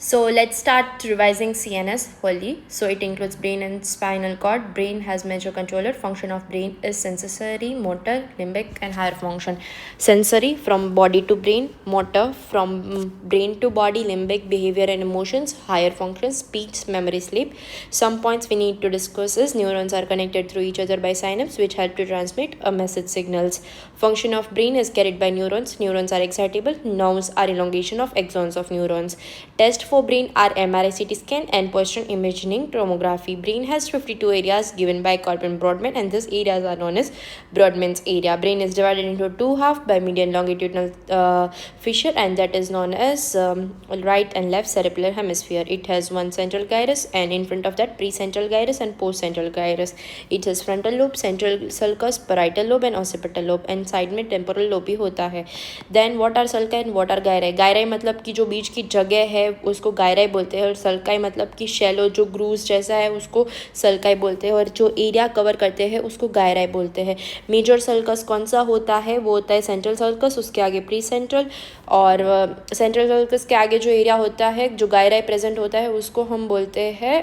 So let's start revising CNS wholly. So it includes brain and spinal cord. Brain has major controller. Function of brain is sensory, motor, limbic, and higher function. Sensory from body to brain, motor from brain to body, limbic behavior and emotions, higher function, speech, memory, sleep. Some points we need to discuss is neurons are connected through each other by synapse, which help to transmit a message signals. Function of brain is carried by neurons. Neurons are excitable. Nerves are elongation of axons of neurons. Test for brain are MRI, CT scan, and positron imaging tomography. Brain has 52 areas given by Corbin Brodmann, and these areas are known as Brodmann's area. Brain is divided into two halves by median longitudinal fissure, and that is known as right and left cerebellar hemisphere. It has one central gyrus, and in front of that, precentral gyrus and postcentral gyrus. It has frontal lobe, central sulcus, parietal lobe, and occipital lobe, and side में temporal lobe भी होता है. Then what are sulci and what are gyri. Gyri मतलब कि जो बीच की जगह है उसको गायराई बोलते हैं, और सल्काई मतलब कि शैलो जो ग्रूज जैसा है उसको सल्काई बोलते हैं, और जो एरिया कवर करते हैं उसको गायराई बोलते हैं. मेजर सल्कस कौन सा होता है? वो होता है सेंट्रल सल्कस, उसके आगे प्री सेंट्रल, और सेंट्रल सल्कस के आगे जो एरिया होता है जो गायराई प्रेजेंट होता है उसको हम बोलते हैं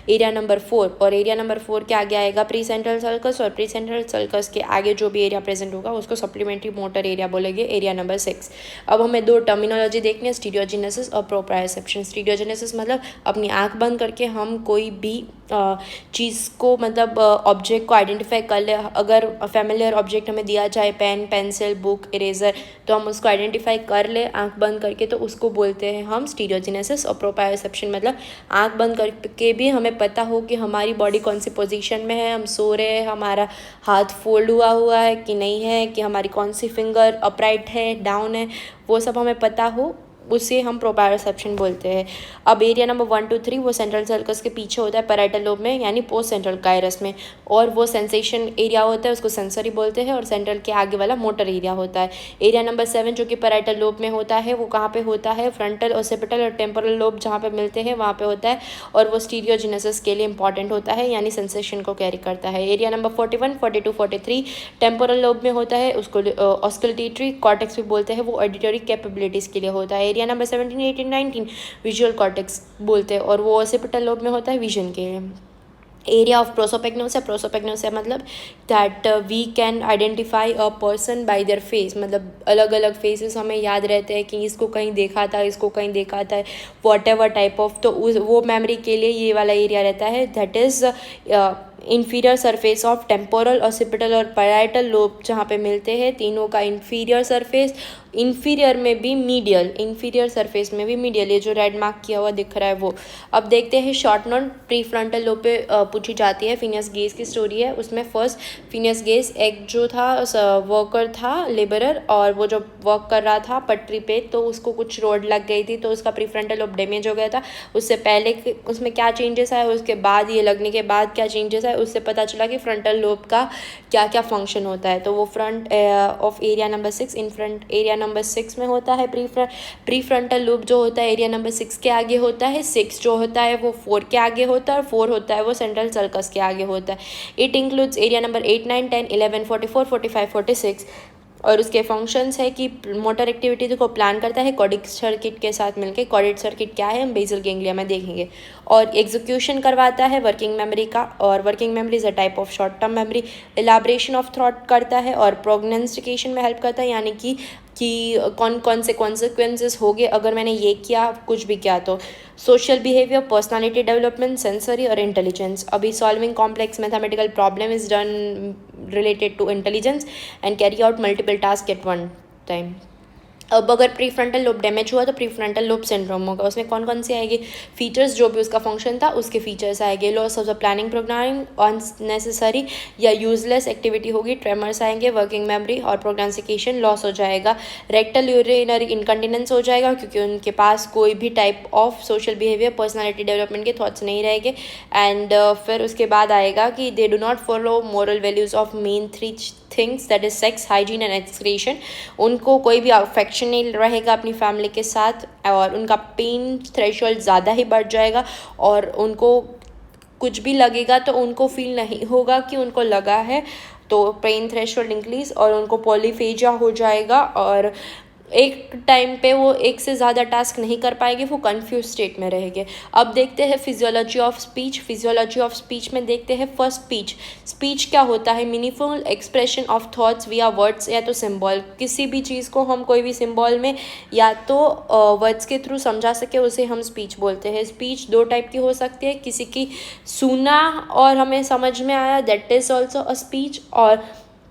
एरिया नंबर 4, और एरिया नंबर 4 के आगे आएगा प्री सेंट्रल सल्कस, और प्री सेंट्रल सल्कस के आगे जो भी एरिया प्रेजेंट होगा उसको सप्लीमेंट्री मोटर एरिया बोलेंगे, एरिया नंबर 6. अब हमें दो टर्मिनोलॉजी देखनी है, स्टीरियोजेनेसिस और प्रोप्रायोसेप्शन. स्टीरियोजेनेसिस मतलब अपनी आंख बंद करके हम कोई भी चीज़ को मतलब ऑब्जेक्ट को आइडेंटिफाई कर ले. अगर फैमिलियर ऑब्जेक्ट हमें दिया जाए पेन, पेंसिल, बुक, इरेजर, तो हम उसको आइडेंटिफाई कर ले आंख बंद करके, तो उसको बोलते हैं हम स्टीरियोजेनेसिस. और प्रोप्रायोसेप्शन मतलब आंख बंद करके भी हमें पता हो कि हमारी बॉडी कौन सी पोजीशन में है, हम सो रहे हैं, हमारा हाथ फोल्ड हुआ है कि नहीं है, कि हमारी कौन सी फिंगर अपराइट है, डाउन है, वो सब हमें पता हो, उसे हम प्रोप्रायोसेप्शन बोलते हैं. अब एरिया नंबर 1 2 3 वो सेंट्रल सर्कस के पीछे होता है पैराइटल लोब में, यानी पोस्ट सेंट्रल गायरस में, और वो सेंसेशन एरिया होता है उसको सेंसरी बोलते हैं, और सेंट्रल के आगे वाला मोटर एरिया होता है. एरिया नंबर 7 जो कि पैराइटल लोब में होता है वो कहाँ पे होता है? फ्रंटल, ऑसिपिटल और टेम्पोरल लोब जहाँ पे मिलते हैं वहाँ पे होता है, और वो स्टीरियोजेनेसिस के लिए इंपॉर्टेंट होता है, यानी सेंसेशन को कैरी करता है. एरिया नंबर 41 42 43 टेम्पोरल लोब में होता है, उसको ऑस्कुलेटरी कॉर्टेक्स भी बोलते हैं, वो ऑडिटरी कैपेबिलिटीज़ के लिए होता है. एरिया नंबर 17 18 19 विजुअल कॉर्टेक्स बोलते हैं, और वो ऑसिपिटल लोब में होता है विजन के लिए. Area of prosopagnosia. प्रोसोपेग्नोसिया मतलब that we can identify a person by their face, मतलब अलग अलग फेसेस हमें याद रहते हैं कि इसको कहीं देखा था, इसको कहीं देखा था, वॉट एवर टाइप ऑफ, तो उस वो मेमोरी के लिए ये वाला एरिया रहता है. That is inferior surface of temporal, occipital और पैराइटल लोब जहाँ पे मिलते हैं, तीनों का इंफीरियर सरफेस, इंफीरियर में भी मीडियल, इंफीरियर सरफेस में भी मीडियल, ये जो रेड मार्क किया हुआ दिख रहा है वो. अब देखते हैं short note pre frontal lobe पे पूछी जाती है. फिनियस गेज की स्टोरी है, उसमें फर्स्ट फिनियस गेज एक जो था वर्कर था, लेबरर, और वो जो वर्क कर रहा था पटरी पे, तो उसको कुछ रोड लग गई थी, तो उसका प्री फ्रंटल लोब डैमेज हो गया था. उससे पहले उसमें क्या चेंजेस आए, उसके बाद ये लगने के बाद क्या चेंजेस आए, उससे पता चला कि फ्रंटल लोब का क्या क्या फंक्शन होता है. तो वो front of area number 6 in front area number 6 में होता है. प्री फ्रंटल लोब जो होता है एरिया नंबर 6 के आगे होता है. 6 जो होता है वो 4 के आगे होता है, और 4 होता है वो सेंट्रल सर्कस के आगे होता है. इट इंक्लूड्स एरिया नंबर 8 9 10 11 44 45 46, और उसके फंक्शंस है कि मोटर एक्टिविटी को प्लान करता है कॉर्डिक सर्किट के साथ मिलकर. कॉर्डिक सर्किट क्या है हम बेसल गैंग्लिया में देखेंगे. और एग्जीक्यूशन करवाता है वर्किंग मेमोरी का, और working memory is a type of short term memory. Elaboration of thought करता है, और प्रोग्नोस्टिकेशन में हेल्प करता है, यानी कि कौन कौन से कॉन्सिक्वेंसेस हो गए अगर मैंने ये किया, कुछ भी किया तो. Social behaviour, personality development, sensory और इंटेलिजेंस. अभी solving complex mathematical problem is done related to intelligence and carry out multiple tasks at one time. अब अगर प्री फ्रंटल लोब डैमेज हुआ तो प्री फ्रंटल लोब सिंड्रोम होगा. उसमें कौन कौन सी आएगी फीचर्स, जो भी उसका फंक्शन था उसके फीचर्स आएंगे. Loss of the planning programming, unnecessary या यूजलेस एक्टिविटी होगी, ट्रेमर्स आएंगे, वर्किंग मेमोरी और प्रोग्नोस्टिकेशन लॉस हो जाएगा. रेक्टल यूरिनरी इनकंटिनेंस हो जाएगा, क्योंकि उनके पास कोई भी type of social behaviour, personality development के थॉट्स नहीं रहेंगे. एंड फिर उसके बाद आएगा कि they do not follow moral values of main 3 things, that is sex, hygiene and excretion. उनको कोई भी अफेक्शन नहीं रहेगा अपनी फैमिली के साथ, और उनका पेन थ्रेशोल्ड ज़्यादा ही बढ़ जाएगा, और उनको कुछ भी लगेगा तो उनको फील नहीं होगा कि उनको लगा है, तो पेन थ्रेशोल्ड इंक्रीज, और उनको पॉलीफेजिया हो जाएगा, और एक टाइम पे वो एक से ज़्यादा टास्क नहीं कर पाएंगे, वो कंफ्यूज स्टेट में रहेंगे। अब देखते हैं physiology of speech. Physiology of speech में देखते हैं फर्स्ट स्पीच। स्पीच क्या होता है? मीनिंगफुल एक्सप्रेशन ऑफ थॉट्स विया वर्ड्स या तो सिंबल। किसी भी चीज़ को हम कोई भी सिंबल में या तो वर्ड्स के थ्रू समझा सके उसे हम स्पीच बोलते हैं। स्पीच दो टाइप की हो सकती है, किसी की सुना और हमें समझ में आया, that is also a speech. और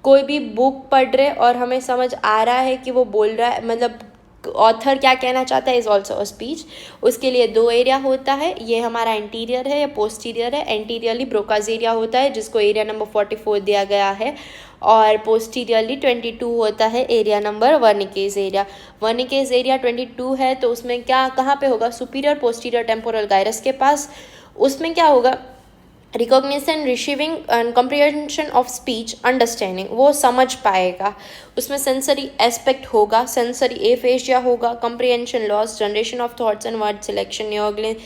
कोई भी बुक पढ़ रहे और हमें समझ आ रहा है कि वो बोल रहा है, मतलब ऑथर क्या कहना चाहता है, इज़ ऑल्सो अ स्पीच। उसके लिए दो एरिया होता है, ये हमारा एंटीरियर है या पोस्टीरियर है। एंटीरियरली ब्रोकाज एरिया होता है जिसको एरिया नंबर 44 दिया गया है, और पोस्टीरियरली 22 होता है एरिया नंबर वर्निकेज एरिया। वर्निकेज एरिया 22 है तो उसमें क्या कहाँ पे होगा? सुपीरियर पोस्टीरियर टेम्पोरल गायरस के पास। उसमें क्या होगा? Recognition, receiving and comprehension of speech, understanding, वो समझ पाएगा। उसमें सेंसरी एस्पेक्ट होगा, सेंसरी एफेशिया होगा, comprehension loss, generation of thoughts and word selection, न्यूगलिन।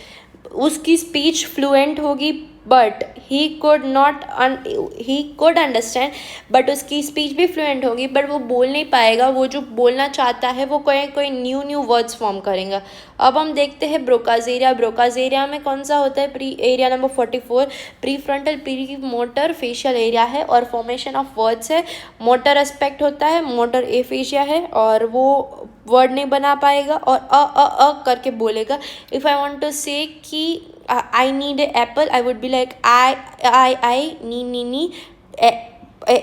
उसकी स्पीच फ्लुएंट होगी but he could understand, but उसकी स्पीच भी फ्लुएंट होगी बट वो बोल नहीं पाएगा। वो जो बोलना चाहता है वो कोई न्यू वर्ड्स फॉर्म करेगा। अब हम देखते हैं ब्रोकाज एरिया। ब्रोकाज एरिया में कौन सा होता है? Area number 44 pre frontal pre motor facial area है और फॉर्मेशन ऑफ वर्ड्स है। मोटर एस्पेक्ट होता है, मोटर एफेशिया है और वो वर्ड नहीं बना पाएगा और अ करके बोलेगा। इफ़ आई वांट टू से कि I need an apple, I would be like I need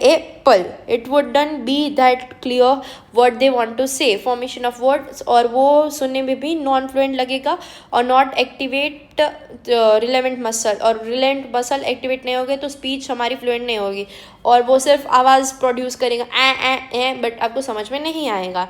apple. It wouldn't be that clear what they want to say. Formation of words, और वो सुनने में भी नॉन फ्लुएंट लगेगा और नॉट एक्टिवेट रिलेवेंट मसल, और रिलेवेंट मसल एक्टिवेट नहीं होगे तो स्पीच हमारी फ्लुएंट नहीं होगी और वो सिर्फ आवाज़ प्रोड्यूस करेगा ए, बट आपको समझ में नहीं आएगा।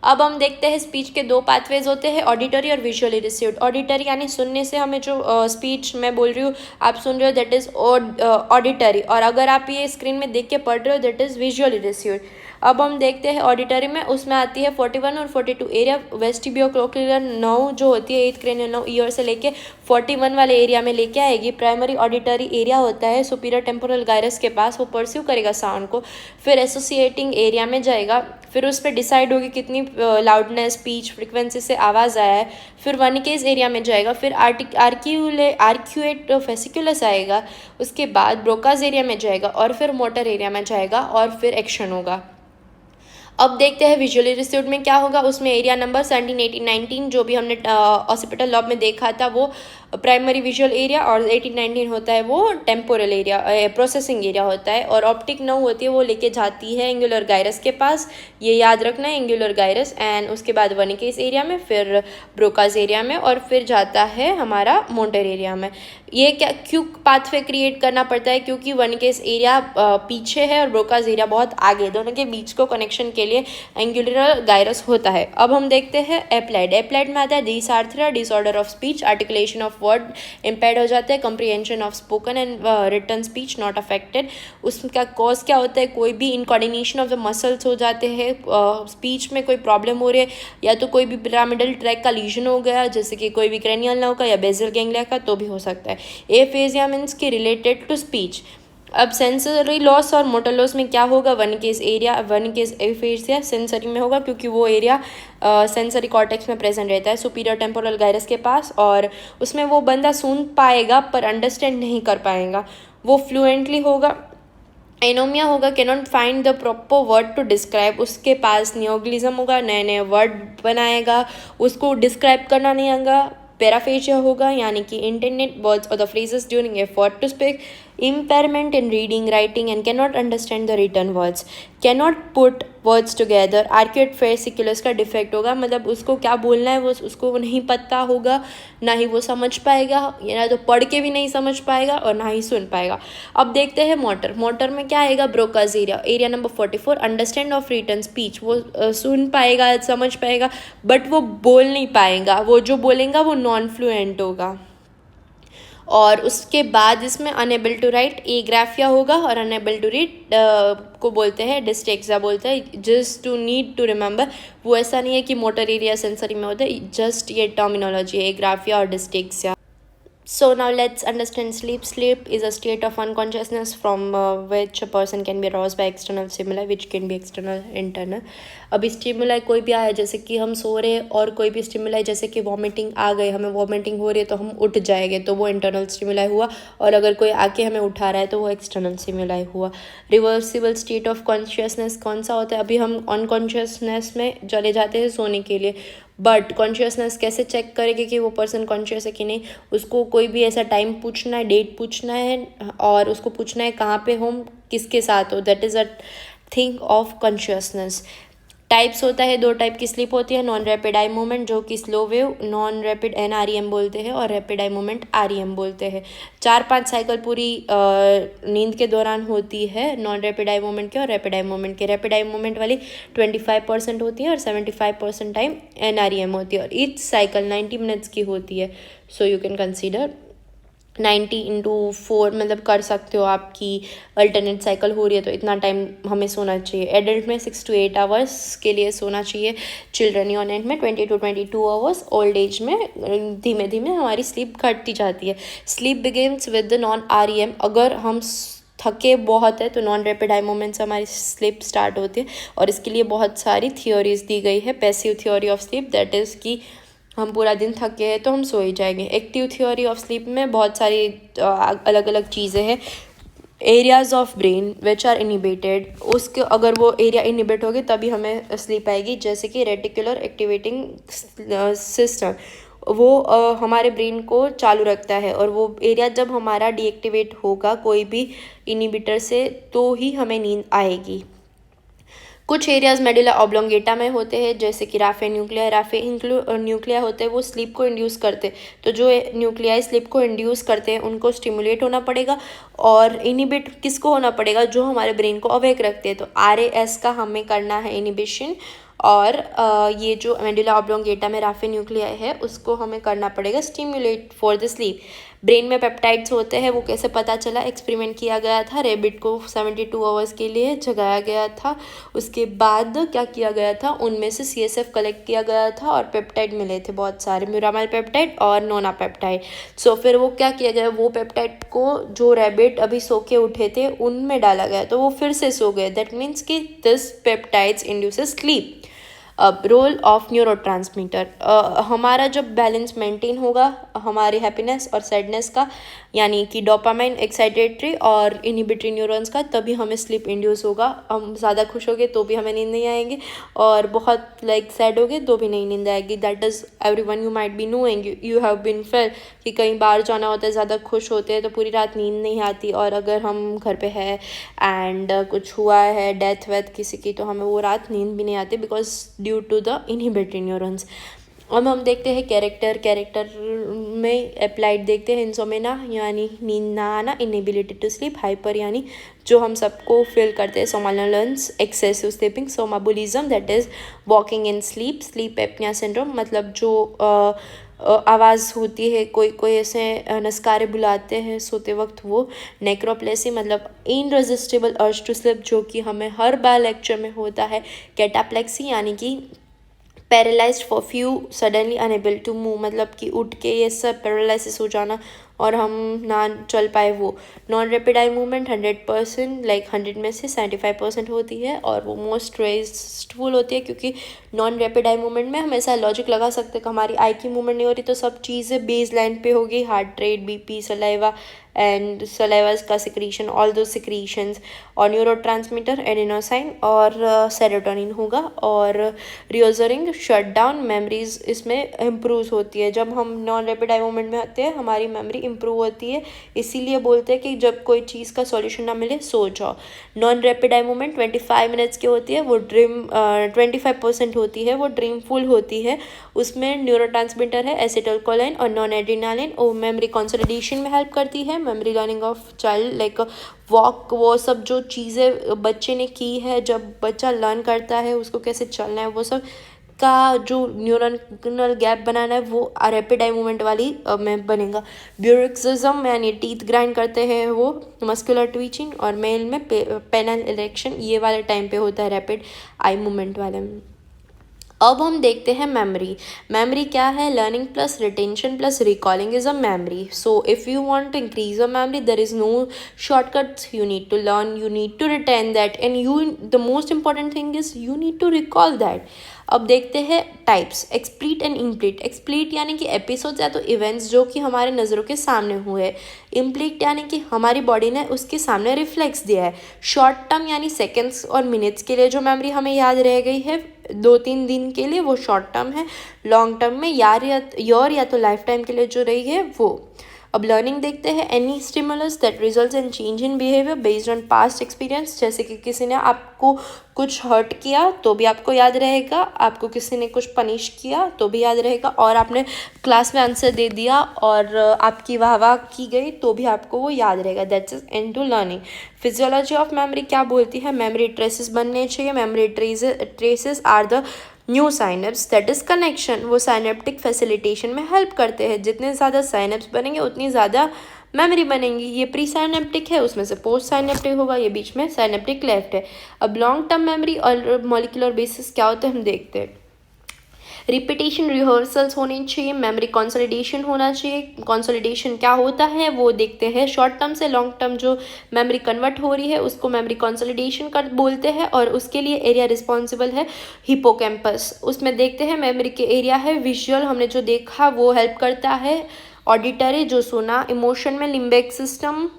अब हम देखते हैं स्पीच के दो पाथवेज होते हैं, ऑडिटरी और विजुअली रिसीव्ड। ऑडिटरी यानी सुनने से हमें जो स्पीच मैं बोल रही हूँ आप सुन रहे हो, दैट इज़ ऑडिटरी, और अगर आप ये स्क्रीन में देख के पढ़ रहे हो दैट इज़ विजुअली रिसीव्ड। अब हम देखते हैं ऑडिटरी में, उसमें आती है 41 और 42 एरिया। वेस्टिब्यूलोक्लियर नर्व जो होती है 8th क्रेनियल नर्व ईयर से लेके 41 वाले एरिया में लेके आएगी। प्राइमरी ऑडिटरी एरिया होता है सुपीरियर टेम्पोरल गायरस के पास, वो परस्यू करेगा साउंड को, फिर एसोसिएटिंग एरिया में जाएगा, फिर उस पर डिसाइड होगी कितनी लाउडनेस पिच फ्रिक्वेंसी से आवाज़ आया है, फिर वर्निकेज एरिया में जाएगा, फिर आर्क्यूएट फेसिकुलस आएगा, उसके बाद ब्रोकाज एरिया में जाएगा और फिर मोटर एरिया में जाएगा और फिर एक्शन होगा। अब देखते हैं विजुअली रिसीव्ड में क्या होगा। उसमें एरिया नंबर 17, 18, 19 जो भी हमने ऑसिपिटल लॉब में देखा था वो प्राइमरी विजुअल एरिया, और 18, 19 होता है वो टेम्पोरल एरिया प्रोसेसिंग एरिया होता है, और ऑप्टिक नर्व होती है वो लेके जाती है एंगुलर गायरस के पास, ये याद रखना है एंगुलर गायरस, एंड उसके बाद वर्निकेज एरिया में, फिर ब्रोकाज एरिया में, और फिर जाता है हमारा मोटर एरिया में। ये क्या क्यों पाथवे क्रिएट करना पड़ता है? क्योंकि वर्निकेज एरिया पीछे है और ब्रोकाज एरिया बहुत आगे, दोनों के बीच को कनेक्शन के लिए एंगुलर गायरस होता है। अब हम देखते हैं एप्लाइड। एप्लाइड में आता है dysarthria, disorder of speech, articulation of word impaired हो जाता है, comprehension of spoken and written speech not affected. उसका कॉज क्या होता है? कोई भी इनकोऑर्डिनेशन ऑफ द मसल्स हो जाते हैं, स्पीच में कोई प्रॉब्लम हो रही है, या तो कोई भी पिरामिडल ट्रैक का लीजन हो गया जैसे कि कोई भी क्रेनियल नर्व का या बेसल गैंग्लिया का, तो भी हो सकता है। एफेजिया मीन्स की रिलेटेड टू स्पीच। अब सेंसरी लॉस और मोटर लॉस में क्या होगा? वर्निकेज एरिया, वर्निकेज एफेजिया सेंसरी में होगा क्योंकि वो एरिया सेंसरी कॉर्टेक्स में प्रेजेंट रहता है सुपीरियर टेम्पोरल गायरस के पास, और उसमें वो बंदा सुन पाएगा पर अंडरस्टैंड नहीं कर पाएगा, वो फ्लुएंटली होगा। एनोमिया होगा, cannot find the proper word to describe, उसके पास नियोग्लिज्म होगा, नए नए वर्ड बनाएगा, उसको डिस्क्राइब करना नहीं आएगा। पैराफेजिया होगा यानी कि इंटेंडेड वर्ड्स और the phrases during effort to speak. Impairment in reading writing and cannot understand the written words, cannot put words together. Arcuate fasciculus का डिफेक्ट होगा, मतलब उसको क्या बोलना है वो उसको नहीं पता होगा, ना ही वो समझ पाएगा, या तो पढ़ के भी नहीं समझ पाएगा और ना ही सुन पाएगा। अब देखते हैं मोटर। मोटर में क्या आएगा? Broca's area, area number 44, understand of written speech, वो सुन पाएगा समझ पाएगा बट वो बोल नहीं पाएगा, वो जो बोलेगा वो नॉन फ्लुएंट होगा। और उसके बाद इसमें अनेबल टू राइट एग्राफिया होगा, और अनेबल टू रीड को बोलते हैं डिस्टेक्सिया बोलते हैं, just to need to remember. वो ऐसा नहीं है कि मोटर एरिया सेंसरी में होता है, जस्ट ये टर्मिनोलॉजी है एग्राफिया और डिस्टेक्सिया। So now let's understand sleep. Sleep is a state of unconsciousness from which a person can be aroused by external stimuli, which can be external, internal. अभी stimuli कोई भी आया, जैसे कि हम सो रहे हैं और कोई भी स्टिमुलाई जैसे कि वॉमिटिंग आ गई, हमें वॉमिटिंग हो रही है तो हम उठ जाएंगे, तो वो इंटरनल स्टिमुलाई हुआ. और अगर कोई आके हमें उठा रहा है तो वो एक्सटर्नल स्टिमुलाई हुआ. रिवर्सिबल स्टेट ऑफ कॉन्शियसनेस कौन सा होता है? अभी हम अनकॉन्शियसनेस में चले जाते हैं सोने के लिए, बट कॉन्शियसनेस कैसे चेक करेंगे कि वो पर्सन कॉन्शियस है कि नहीं? उसको कोई भी ऐसा टाइम पूछना है, डेट पूछना है, और उसको पूछना है कहाँ पे हो, किसके साथ हो. That is a thing of consciousness. Types होता है, दो टाइप की स्लीप होती है. नॉन रैपिड आई मूवमेंट जो कि slow wave non rapid NREM बोलते हैं, और रैपिड आई मूवमेंट REM बोलते हैं. 4-5 साइकिल पूरी नींद के दौरान होती है नॉन रैपिड आई मूवमेंट के और रैपिड आई मूवमेंट के. रैपिड आई मूवमेंट वाली 25% होती है और 75% टाइम NREM होती है, और ईच साइकिल 90 मिनट्स की होती है. सो यू कैन कंसीडर 90 × 4 मतलब कर सकते हो. आपकी अल्टरनेट साइकिल हो रही है तो इतना टाइम हमें सोना चाहिए. एडल्ट में 6 to 8 आवर्स के लिए सोना चाहिए. चिल्ड्रन यूनिट में 20 to 22 आवर्स. ओल्ड एज में धीमे धीमे हमारी स्लीप घटती जाती है. Sleep begins with the non REM. अगर हम थके बहुत है तो नॉन रैपिड आई मूवमेंट से हमारी स्लीप स्टार्ट होती है, और इसके लिए बहुत सारी थियोरीज दी गई है. Passive theory of sleep, that is कि हम पूरा दिन थके हैं तो हम सो ही जाएंगे. एक्टिव थ्योरी ऑफ स्लीप में बहुत सारी अलग अलग चीज़ें हैं. Areas of brain which are inhibited, उसके अगर वो एरिया इनिबिट होगी तभी हमें स्लीप आएगी. जैसे कि रेटिकुलर एक्टिवेटिंग सिस्टम, वो हमारे ब्रेन को चालू रखता है, और वो एरिया जब हमारा डीएक्टिवेट होगा कोई भी इनिबिटर से तो ही हमें नींद आएगी. कुछ एरियाज मेडुला ऑब्लोंगेटा में होते हैं, जैसे कि राफे न्यूक्लिया. राफे न्यूक्लिया होते हैं वो स्लीप को इंड्यूस करते हैं. तो जो न्यूक्लियाई स्लीप को इंड्यूस करते हैं उनको स्टिमुलेट होना पड़ेगा, और इनिबिट किसको होना पड़ेगा? जो हमारे ब्रेन को अवेक रखते हैं. तो RAS का हमें करना है इनिबिशन, और ये जो मेडुला ऑब्लोंगेटा में राफे न्यूक्लिया है उसको हमें करना पड़ेगा stimulate for the sleep. Brain में पेप्टाइड्स होते हैं, वो कैसे पता चला? एक्सपेरिमेंट किया गया था. रेबिट को 72 आवर्स के लिए जगाया गया था. उसके बाद क्या किया गया था? उनमें से CSF कलेक्ट किया गया था और पेप्टाइड मिले थे बहुत सारे, म्यूरामाइल पेप्टाइड और नोना पेप्टाइड. सो फिर वो क्या किया गया? वो पेप्टाइड को जो रेबिट अभी सो के उठे थे उनमें डाला गया, तो वो फिर से सो गए. दैट मीन्स कि दिस पेप्टाइड्स इंड्यूसेस स्लीप. अब रोल ऑफ न्यूरोट्रांसमीटर, हमारा जब बैलेंस मेंटेन होगा हमारी हैप्पीनेस और सैडनेस का, यानी कि डोपामाइन, एक्साइटेटरी और इनहिबिटरी न्यूरॉन्स का, तभी हमें स्लीप इंड्यूस होगा. हम ज़्यादा खुश होगे तो भी हमें नींद नहीं आएगी, और बहुत सैड होगे तो भी नहीं नींद आएगी. That is everyone you might be knowing, you have been fail कि कई बार जाना होता है, ज़्यादा खुश होते हैं तो पूरी रात नींद नहीं आती, और अगर हम घर पे है एंड कुछ हुआ है, डेथ वेथ किसी की, तो हमें वो रात नींद भी नहीं आती, because due to the inhibitory neurons. अब हम देखते हैं कैरेक्टर में अप्लाइड देखते हैं. इंसोमेना यानी नींद ना आना, इनएबिलिटी टू स्लीप. हाइपर यानी जो हम सबको फील करते हैं. Somnolence, excessive sleeping. Somnambulism, that is walking in sleep. Sleep apnoea syndrome, मतलब जो आवाज़ होती है, कोई कोई ऐसे नस्कारे बुलाते हैं सोते वक्त, वो. नेक्रोप्लेसी मतलब इनरेजिस्टिबल अर्ज टू स्लिप, जो कि हमें हर बार लेक्चर में होता है. कैटाप्लेक्सी यानी कि paralysed for few suddenly unable to move, मतलब कि उठ के ये सब पैरालिसिस हो जाना और हम ना चल पाए, वो. नॉन रैपिड आई मूवमेंट 100%, 100 में से 75% होती है, और वो मोस्ट रेस्टफुल होती है, क्योंकि नॉन रैपिड आई मूवमेंट में हम ऐसा लॉजिक लगा सकते हैं कि हमारी आई की मूवमेंट नहीं हो रही तो सब चीज़ें बेस लाइन पे होगी. Heart rate, BP, saliva and saliva का सिक्रीशन, ऑल दो सिक्रीशंस. और न्यूरोट्रांसमीटर एडेनोसाइन और सेरोटोनिन होगा. और रियोजरिंग शट डाउन मेमोरीज इसमें इम्प्रूव होती है. जब हम नॉन रैपिड आई मूवमेंट में आते हैं हमारी मेमोरी इम्प्रूव होती है, इसीलिए बोलते हैं कि जब कोई चीज़ का सॉल्यूशन ना मिले सो जाओ. Non rapid eye movement 25 minutes की होती है, वो ड्रीम 25% होती है, वो ड्रीमफुल होती है. उसमें न्यूरोट्रांसमीटर है एसिटाइलकोलाइन और नॉन एड्रेनालिन, वो मेमोरी कंसोलिडेशन में हेल्प करती है. Memory learning of child walk, वो सब जो चीज़ें बच्चे ने की है, जब बच्चा लर्न करता है उसको कैसे चलना है, वो सब का जो न्यूरल गैप बनाना है वो रैपिड आई मूवमेंट वाली में बनेगा. ब्यूरिक्सिज्म यानी टीथ ग्राइंड करते हैं, वो मस्कुलर ट्वीचिंग. और मेल में पेनल इरेक्शन, ये वाले टाइम पे होता है रैपिड आई मूवमेंट वाले में. अब हम देखते हैं मेमोरी। मेमोरी क्या है? Learning plus retention plus recalling is a memory. So if you want to increase your memory, there is no shortcuts. You need to learn, you need to retain that, and the most important thing is you need to recall that. अब देखते हैं types, एक्सप्लीट and इम्प्लीट. एक्सप्लीट यानी कि episodes या तो events जो कि हमारे नज़रों के सामने हुए. इम्प्लीट यानी कि हमारी बॉडी ने उसके सामने रिफ्लेक्स दिया है. शॉर्ट टर्म यानी सेकेंड्स और मिनट्स के लिए जो मेमोरी हमें याद रह गई है 2-3 दिन के लिए, वो शॉर्ट टर्म है. लॉन्ग टर्म में या तो लाइफ टाइम के लिए जो रही है वो. अब लर्निंग देखते हैं. Any stimulus that results in change in behaviour based on past experience. जैसे कि किसी ने आपको कुछ हर्ट किया तो भी आपको याद रहेगा, आपको किसी ने कुछ पनिश किया तो भी याद रहेगा, और आपने क्लास में आंसर दे दिया और आपकी वाह वाह की गई तो भी आपको वो याद रहेगा. That's is into learning. Physiology of memory क्या बोलती है? मेमोरी ट्रेसेस बनने चाहिए. Memory traces are the new synapse that is connection. वो साइनेप्टिक फैसिलिटेशन में हेल्प करते हैं. जितने ज़्यादा साइनेप्स बनेंगे उतनी ज़्यादा मेमोरी बनेंगी. ये प्री साइनेप्टिक है, उसमें से पोस्ट साइनेप्टिक होगा, ये बीच में साइनेप्टिक लेफ्ट है. अब लॉन्ग टर्म मेमोरी और मॉलिक्यूलर बेसिस क्या होता है हम देखते हैं. रिपीटेशन रिहर्सल्स होने चाहिए. मेमोरी कंसोलिडेशन होना चाहिए. कंसोलिडेशन क्या होता है वो देखते हैं. शॉर्ट टर्म से लॉन्ग टर्म जो मेमोरी कन्वर्ट हो रही है उसको मेमोरी कंसोलिडेशन कर बोलते हैं, और उसके लिए एरिया रिस्पॉन्सिबल है हिपोकैम्पस. उसमें देखते हैं मेमोरी के एरिया है. विजुअल हमने जो देखा वो हेल्प करता है. ऑडिटरी जो सुना. इमोशन में लिम्बिक सिस्टम.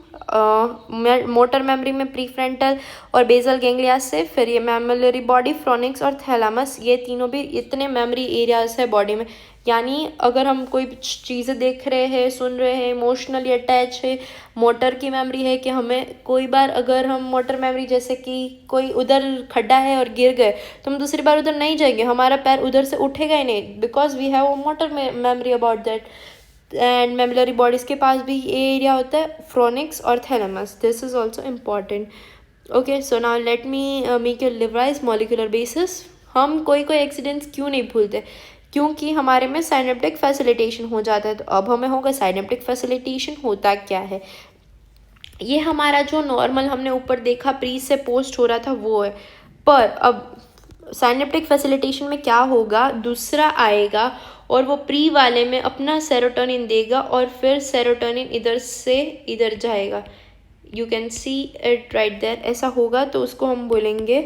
मोटर मेमोरी में प्रीफ्रंटल और बेसल गैंग्लिया से. फिर ये मैमलरी बॉडी, फ्रोनिक्स और थैलामस, ये तीनों भी इतने मेमोरी एरियाज है बॉडी में. यानी अगर हम कोई चीज़ें देख रहे हैं, सुन रहे हैं, इमोशनली अटैच है. मोटर की मेमोरी है कि हमें कोई बार अगर हम मोटर मेमोरी जैसे कि कोई उधर खड्डा है और गिर गए तो हम दूसरी बार उधर नहीं जाएंगे, हमारा पैर उधर से उठेगा ही नहीं, because we have a motor memory about that. And memory bodies के पास भी ये एरिया होता है, फ्रोनिक्स और thalamus. This is also important. Okay, so now let me make you revise molecular basis. हम कोई एक्सीडेंट्स क्यों नहीं भूलते? क्योंकि हमारे में साइनेप्टिक फैसिलिटेशन हो जाता है. तो अब हमें होगा साइनेप्टिक फैसिलिटेशन होता क्या है. ये हमारा जो नॉर्मल हमने ऊपर देखा प्री से पोस्ट हो रहा था वो है. पर अब साइनेप्टिक फैसिलिटेशन में क्या होगा, दूसरा आएगा और वो प्री वाले में अपना सेरोटोनिन देगा और फिर सेरोटोनिन इधर से इधर जाएगा. You can see it right there. ऐसा होगा तो उसको हम बोलेंगे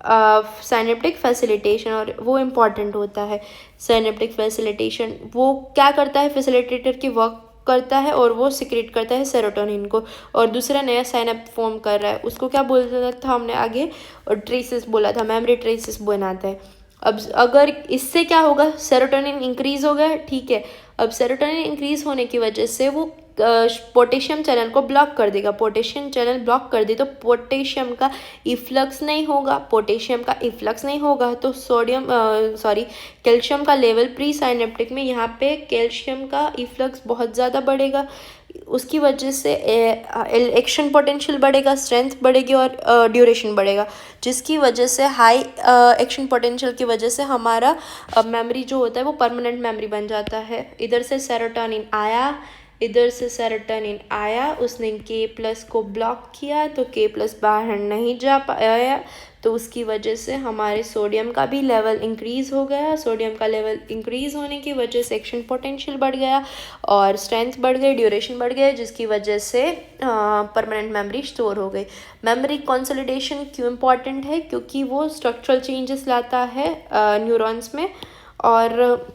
साइनेप्टिक फैसिलिटेशन, और वो इम्पॉर्टेंट होता है. साइनेप्टिक फैसिलिटेशन वो क्या करता है, फैसिलिटेटर की वर्क करता है और वो सिक्रेट करता है सेरोटोनिन को, और दूसरा नया साइनेप्स फॉर्म कर रहा है. उसको क्या बोलता था हमने आगे, और ट्रेसेस बोला था, मेमोरी ट्रेसेस बनाता है. अब अगर इससे क्या होगा, सेरोटोनिन इंक्रीज हो गया, ठीक है. अब सेरोटोनिन इंक्रीज होने की वजह से वो पोटेशियम चैनल को ब्लॉक कर देगा. पोटेशियम चैनल ब्लॉक कर दे तो पोटेशियम का इफ्लक्स नहीं होगा. पोटेशियम का इफ्लक्स नहीं होगा तो कैल्शियम का लेवल प्री साइनेप्टिक में यहाँ पे कैल्शियम का इफ्लक्स बहुत ज़्यादा बढ़ेगा. उसकी वजह से एक्शन पोटेंशियल बढ़ेगा, स्ट्रेंथ बढ़ेगी और ड्यूरेशन बढ़ेगा, जिसकी वजह से हाई एक्शन पोटेंशियल की वजह से हमारा मेमोरी जो होता है वो परमानेंट मेमोरी बन जाता है. इधर से सेरोटोनिन आया, उसने K+ को ब्लॉक किया तो K+ बाहर नहीं जा पाया, तो उसकी वजह से हमारे सोडियम का भी लेवल इंक्रीज़ हो गया. सोडियम का लेवल इंक्रीज़ होने की वजह से एक्शन पोटेंशियल बढ़ गया और स्ट्रेंथ बढ़ गई, ड्यूरेशन बढ़ गया, जिसकी वजह से परमानेंट मेमोरी स्टोर हो गई. मेमोरी कंसोलिडेशन क्यों इम्पॉर्टेंट है? क्योंकि वो स्ट्रक्चरल चेंजेस लाता है न्यूरॉन्स में, और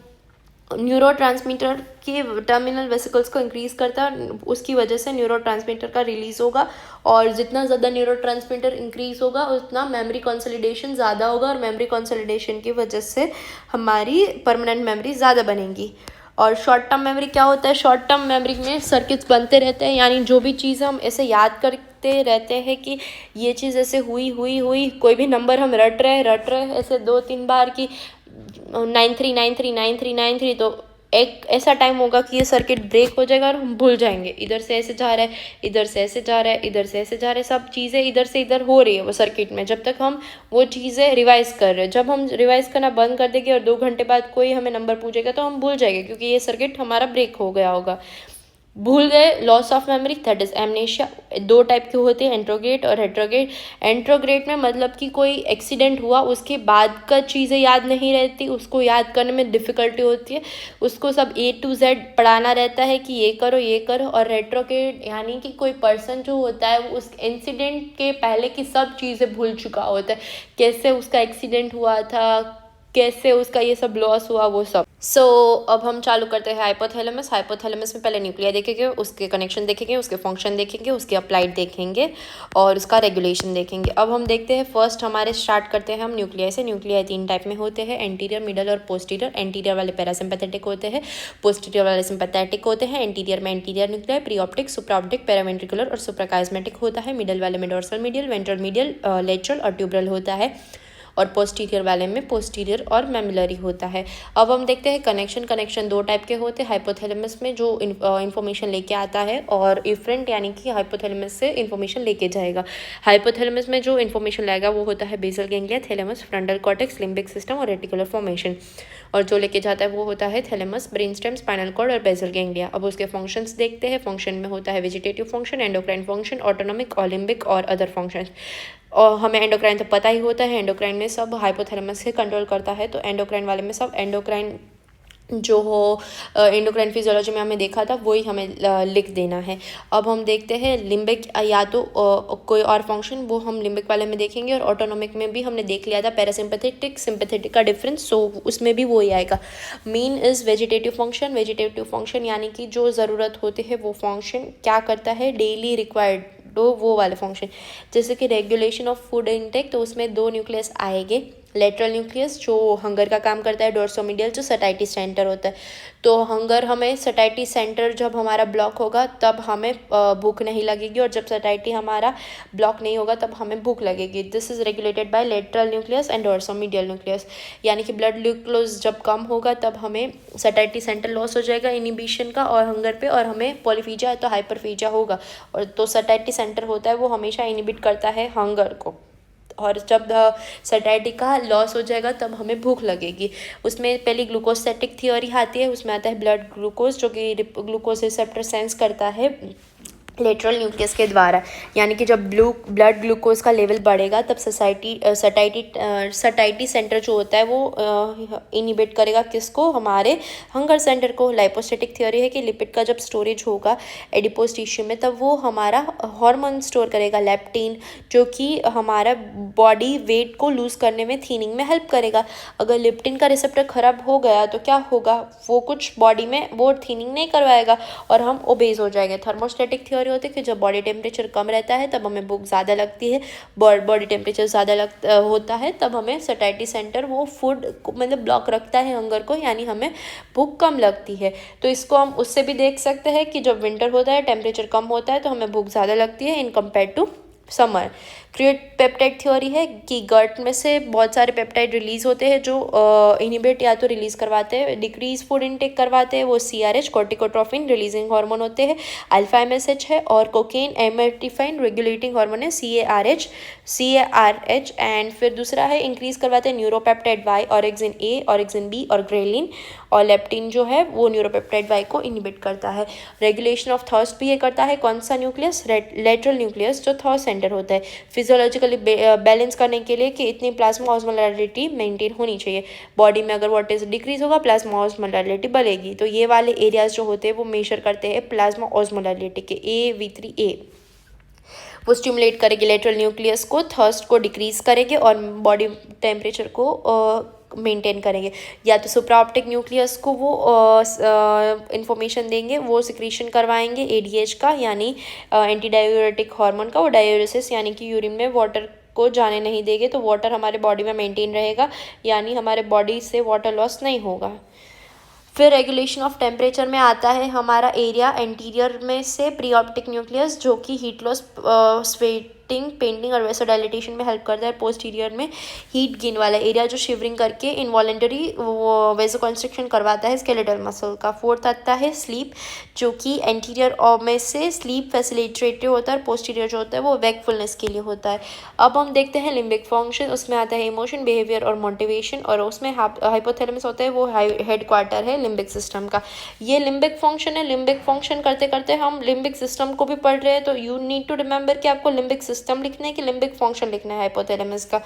न्यूरोट्रांसमीटर की टर्मिनल वेसिकल्स को इंक्रीज़ करता है. उसकी वजह से न्यूरोट्रांसमीटर का रिलीज़ होगा, और जितना ज़्यादा न्यूरोट्रांसमीटर इंक्रीज़ होगा उतना मेमोरी कंसोलिडेशन ज़्यादा होगा, और मेमोरी कंसोलिडेशन की वजह से हमारी परमानेंट मेमोरी ज़्यादा बनेगी. और शॉर्ट टर्म मेमोरी क्या होता है? शॉर्ट टर्म मेमोरी में सर्किट्स बनते रहते हैं, यानी जो भी चीज़ हम ऐसे याद करते रहते हैं कि ये चीज़ ऐसे हुई, कोई भी नंबर हम रट रहे ऐसे 2-3 बार की 93939393, तो एक ऐसा टाइम होगा कि ये सर्किट ब्रेक हो जाएगा और हम भूल जाएंगे. इधर से ऐसे जा रहा है, इधर से ऐसे जा रहा है, इधर से ऐसे जा रहा है, सब चीज़ें इधर से इधर हो रही है वो सर्किट में, जब तक हम वो चीज़ें रिवाइज़ कर रहे हैं. जब हम रिवाइज़ करना बंद कर देंगे और 2 घंटे बाद कोई हमें नंबर पूछेगा तो हम भूल जाएंगे, क्योंकि ये सर्किट हमारा ब्रेक हो गया होगा. भूल गए, loss of memory, that is amnesia. दो टाइप के होते हैं, एंट्रोग्रेड और हेट्रोग्रेड। एंट्रोग्रेड में मतलब कि कोई एक्सीडेंट हुआ उसके बाद का चीज़ें याद नहीं रहती, उसको याद करने में डिफ़िकल्टी होती है, उसको सब A to Z पढ़ाना रहता है कि ये करो ये करो। और रेट्रोग्रेड यानी कि कोई पर्सन जो होता है वो उस इंसिडेंट के पहले की सब चीज़ें भूल चुका होता है, कैसे उसका एक्सीडेंट हुआ था, कैसे उसका ये सब लॉस हुआ, वो सब। अब हम चालू करते हैं हाइपोथैलेमस। हाइपोथैलेमस में पहले न्यूक्लिया देखेंगे, उसके कनेक्शन देखेंगे, उसके फंक्शन देखेंगे, उसके अप्लाइड देखेंगे और उसका रेगुलेशन देखेंगे। अब हम देखते हैं, फर्स्ट हमारे स्टार्ट करते हैं हम न्यूक्लिया से। न्यूक्लिया 3 टाइप में होते हैं, एंटीरियर, मिडल और पोस्टीरियर। एंटीरियर वाले पैरासिम्पैथेटिक होते हैं, पोस्टीरियर वाले सिम्पैथेटिक होते हैं। एंटीरियर में anterior nuclei, pre optic, supraoptic, paraventricular और सुप्राकाइस्मेटिक होता है। मिडल वाले में dorsal medial, ventral medial, lateral और ट्यूबरल होता है। और पोस्टीरियर वाले में पोस्टीरियर और मेमिलरी होता है। अब हम देखते हैं कनेक्शन। कनेक्शन 2 टाइप के होते हैं, हाइपोथैलेमस में जो इन्फॉर्मेशन लेके आता है और इफरेंट यानी कि हाइपोथैलेमस से इन्फॉर्मेशन लेके जाएगा। हाइपोथैलेमस में जो इन्फॉर्मेशन लाएगा वो होता है basal ganglia, thalamus, frontal cortex, limbic system और रेटिकुलर फॉर्मेशन। और जो लेके जाता है वो होता है thalamus, brain stem, spinal cord और बेसल गैंग्लिया। अब उसके फंक्शंस देखते हैं। फंक्शन में होता है vegetative function, endocrine function, autonomic, ओलिम्बिक और अदर फंक्शंस। और हमें एंडोक्राइन तो पता ही होता है, एंडोक्राइन में सब हाइपोथैलेमस से कंट्रोल करता है। तो एंडोक्राइन वाले में सब एंडोक्राइन जो हो एंडोक्राइन फिजियोलॉजी में हमें देखा था वही हमें लिख देना है। अब हम देखते हैं लिम्बिक या तो कोई और फंक्शन, वो हम लिम्बिक वाले में देखेंगे। और ऑटोनॉमिक में भी हमने देख लिया था पैरासिम्पैथेटिक सिम्पैथेटिक का डिफरेंस, सो उसमें भी वही आएगा। Main is vegetative function. Vegetative function यानी कि जो ज़रूरत होते हैं वो फंक्शन क्या करता है, डेली रिक्वायर्ड तो वो वाले फंक्शन, जैसे कि रेगुलेशन ऑफ फूड इनटेक, तो उसमें 2 न्यूक्लियस आएंगे। लेटरल न्यूक्लियस जो हंगर का काम करता है, डोर्सोमीडियल जो सटाइटी सेंटर होता है। तो हंगर हमें सटाइटी सेंटर जब हमारा ब्लॉक होगा तब हमें भूख नहीं लगेगी, और जब सटाइटी हमारा ब्लॉक नहीं होगा तब हमें भूख लगेगी। This is regulated by lateral nucleus and dorsomedial nucleus. यानी कि ब्लड ग्लूकोज जब कम होगा तब हमें सटाइटी सेंटर लॉस हो जाएगा इनिबिशन का और हंगर पे, और हमें पॉलीफीजिया है तो हाइपरफीजिया होगा। और तो सटाइटी सेंटर होता है वो हमेशा इनिबिट करता है हंगर को, और जब सटाइटी का लॉस हो जाएगा तब हमें भूख लगेगी। उसमें पहली ग्लूकोस्टैटिक थ्योरी आती है, उसमें आता है ब्लड ग्लूकोज, जो कि ग्लूकोज रिसेप्टर सेंस करता है लेटरल न्यूक्लियस के द्वारा। यानी कि जब ब्लड ग्लूकोज का लेवल बढ़ेगा तब सटाइटी सेंटर जो होता है वो इनिबिट करेगा किसको, हमारे हंगर सेंटर को। लाइपोस्टैटिक थ्योरी है कि लिपिड का जब स्टोरेज होगा एडिपोज टिश्यू में तब वो हमारा हार्मोन स्टोर करेगा, लेप्टिन, जो कि हमारा बॉडी वेट को लूज़ करने में, थीनिंग में हेल्प करेगा। अगर लेप्टिन का रिसेप्टर खराब हो गया तो क्या होगा, वो कुछ बॉडी में वो थीनिंग नहीं करवाएगा और हम ओबेज हो जाएंगे। थर्मोस्टैटिक थ्योरी होती है कि जब बॉडी टेम्परेचर कम रहता है तब हमें भूख ज़्यादा लगती है, बॉडी टेम्परेचर ज़्यादा होता है तब हमें सटाइटी सेंटर वो फूड मतलब ब्लॉक रखता है हंगर को, यानी हमें भूख कम लगती है। तो इसको हम उससे भी देख सकते हैं कि जब विंटर होता है, टेम्परेचर कम होता है तो हमें भूख ज़्यादा लगती है in compare to summer. Create peptide theory है कि गट में से बहुत सारे पेप्टाइड रिलीज होते हैं जो इनिबिट या तो रिलीज करवाते हैं, डिक्रीज फूड इनटेक करवाते हैं, वो CRH कोर्टिकोट्रोफिन रिलीजिंग हार्मोन होते हैं, अल्फा MSH है, और कोकेन एमेटिफाइन रेगुलेटिंग हार्मोन है CARH। एंड फिर दूसरा है इंक्रीज करवाते हैं न्यूरोपेप्टाइड Y, ऑरिक्सिन A, ऑरिक्सिन B और ग्रेलिन। और लेप्टिन जो है वो न्यूरोपेप्टाइड Y को इनिबिट करता है। रेगुलेशन ऑफ थर्स्ट भी ये करता है, कौन सा न्यूक्लियस, लेटरल न्यूक्लियस जो थर्स्ट सेंटर होता है, फिजियोलॉजिकली बैलेंस करने के लिए कि इतनी प्लाज्मा ऑस्मोलैरिटी मेंटेन होनी चाहिए। बॉडी में अगर वाटर डिक्रीज होगा प्लाज्मा ऑस्मोलैरिटी बढ़ेगी। तो ये वाले एरियाज जो होते हैं वो मेजर करते हैं प्लाज्मा ऑस्मोलैरिटी के, AV3A। वो स्टिमुलेट करेगी लेटरल न्यूक्लियस को, थर्स्ट को डिक्रीज करेंगे और बॉडी टेम्परेचर को मेंटेन करेंगे। या तो सुप्राऑप्टिक न्यूक्लियस को वो इंफॉर्मेशन देंगे, वो सिक्रीशन करवाएंगे ADH का, यानी एंटी डायूरेटिक हार्मोन का, वो डायूरेसिस यानी कि यूरिन में वाटर को जाने नहीं देंगे, तो वाटर हमारे बॉडी में मेंटेन रहेगा, यानी हमारे बॉडी से वाटर लॉस नहीं होगा। फिर रेगुलेशन ऑफ टेम्परेचर में आता है हमारा एरिया, एंटीरियर में से प्री ऑप्टिक न्यूक्लियस जो कि heat loss, sweating lifting, painting और वेसोडाइलेटेशन में हेल्प करता है। पोस्टीरियर में हीट गेन वाला एरिया जो शिवरिंग करके इनवॉलेंटरी वो वेसोकंस्ट्रिक्शन करवाता है स्केलेटल मसल का। फोर्थ आता है स्लीप, जो कि एंटीरियर में से स्लीप फैसिलिटेटिव होता है और पोस्टीरियर जो होता है वो वेकफुलनेस के लिए होता है। अब हम देखते हैं लिम्बिक फंक्शन, उसमें आता है इमोशन, बिहेवियर और मोटिवेशन, और उसमें हाइपोथैलेमस होता है, वो हेड क्वार्टर है लिम्बिक सिस्टम का। ये लिम्बिक फंक्शन है। लिम्बिक फंक्शन करते करते हम लिम्बिक सिस्टम को भी पढ़ रहे हैं, तो यू नीड टू रिमेंबर कि आपको लिम्बिक सिस्टम लिखना है कि लिम्बिक फंक्शन लिखना है हाइपोथैलेमस का।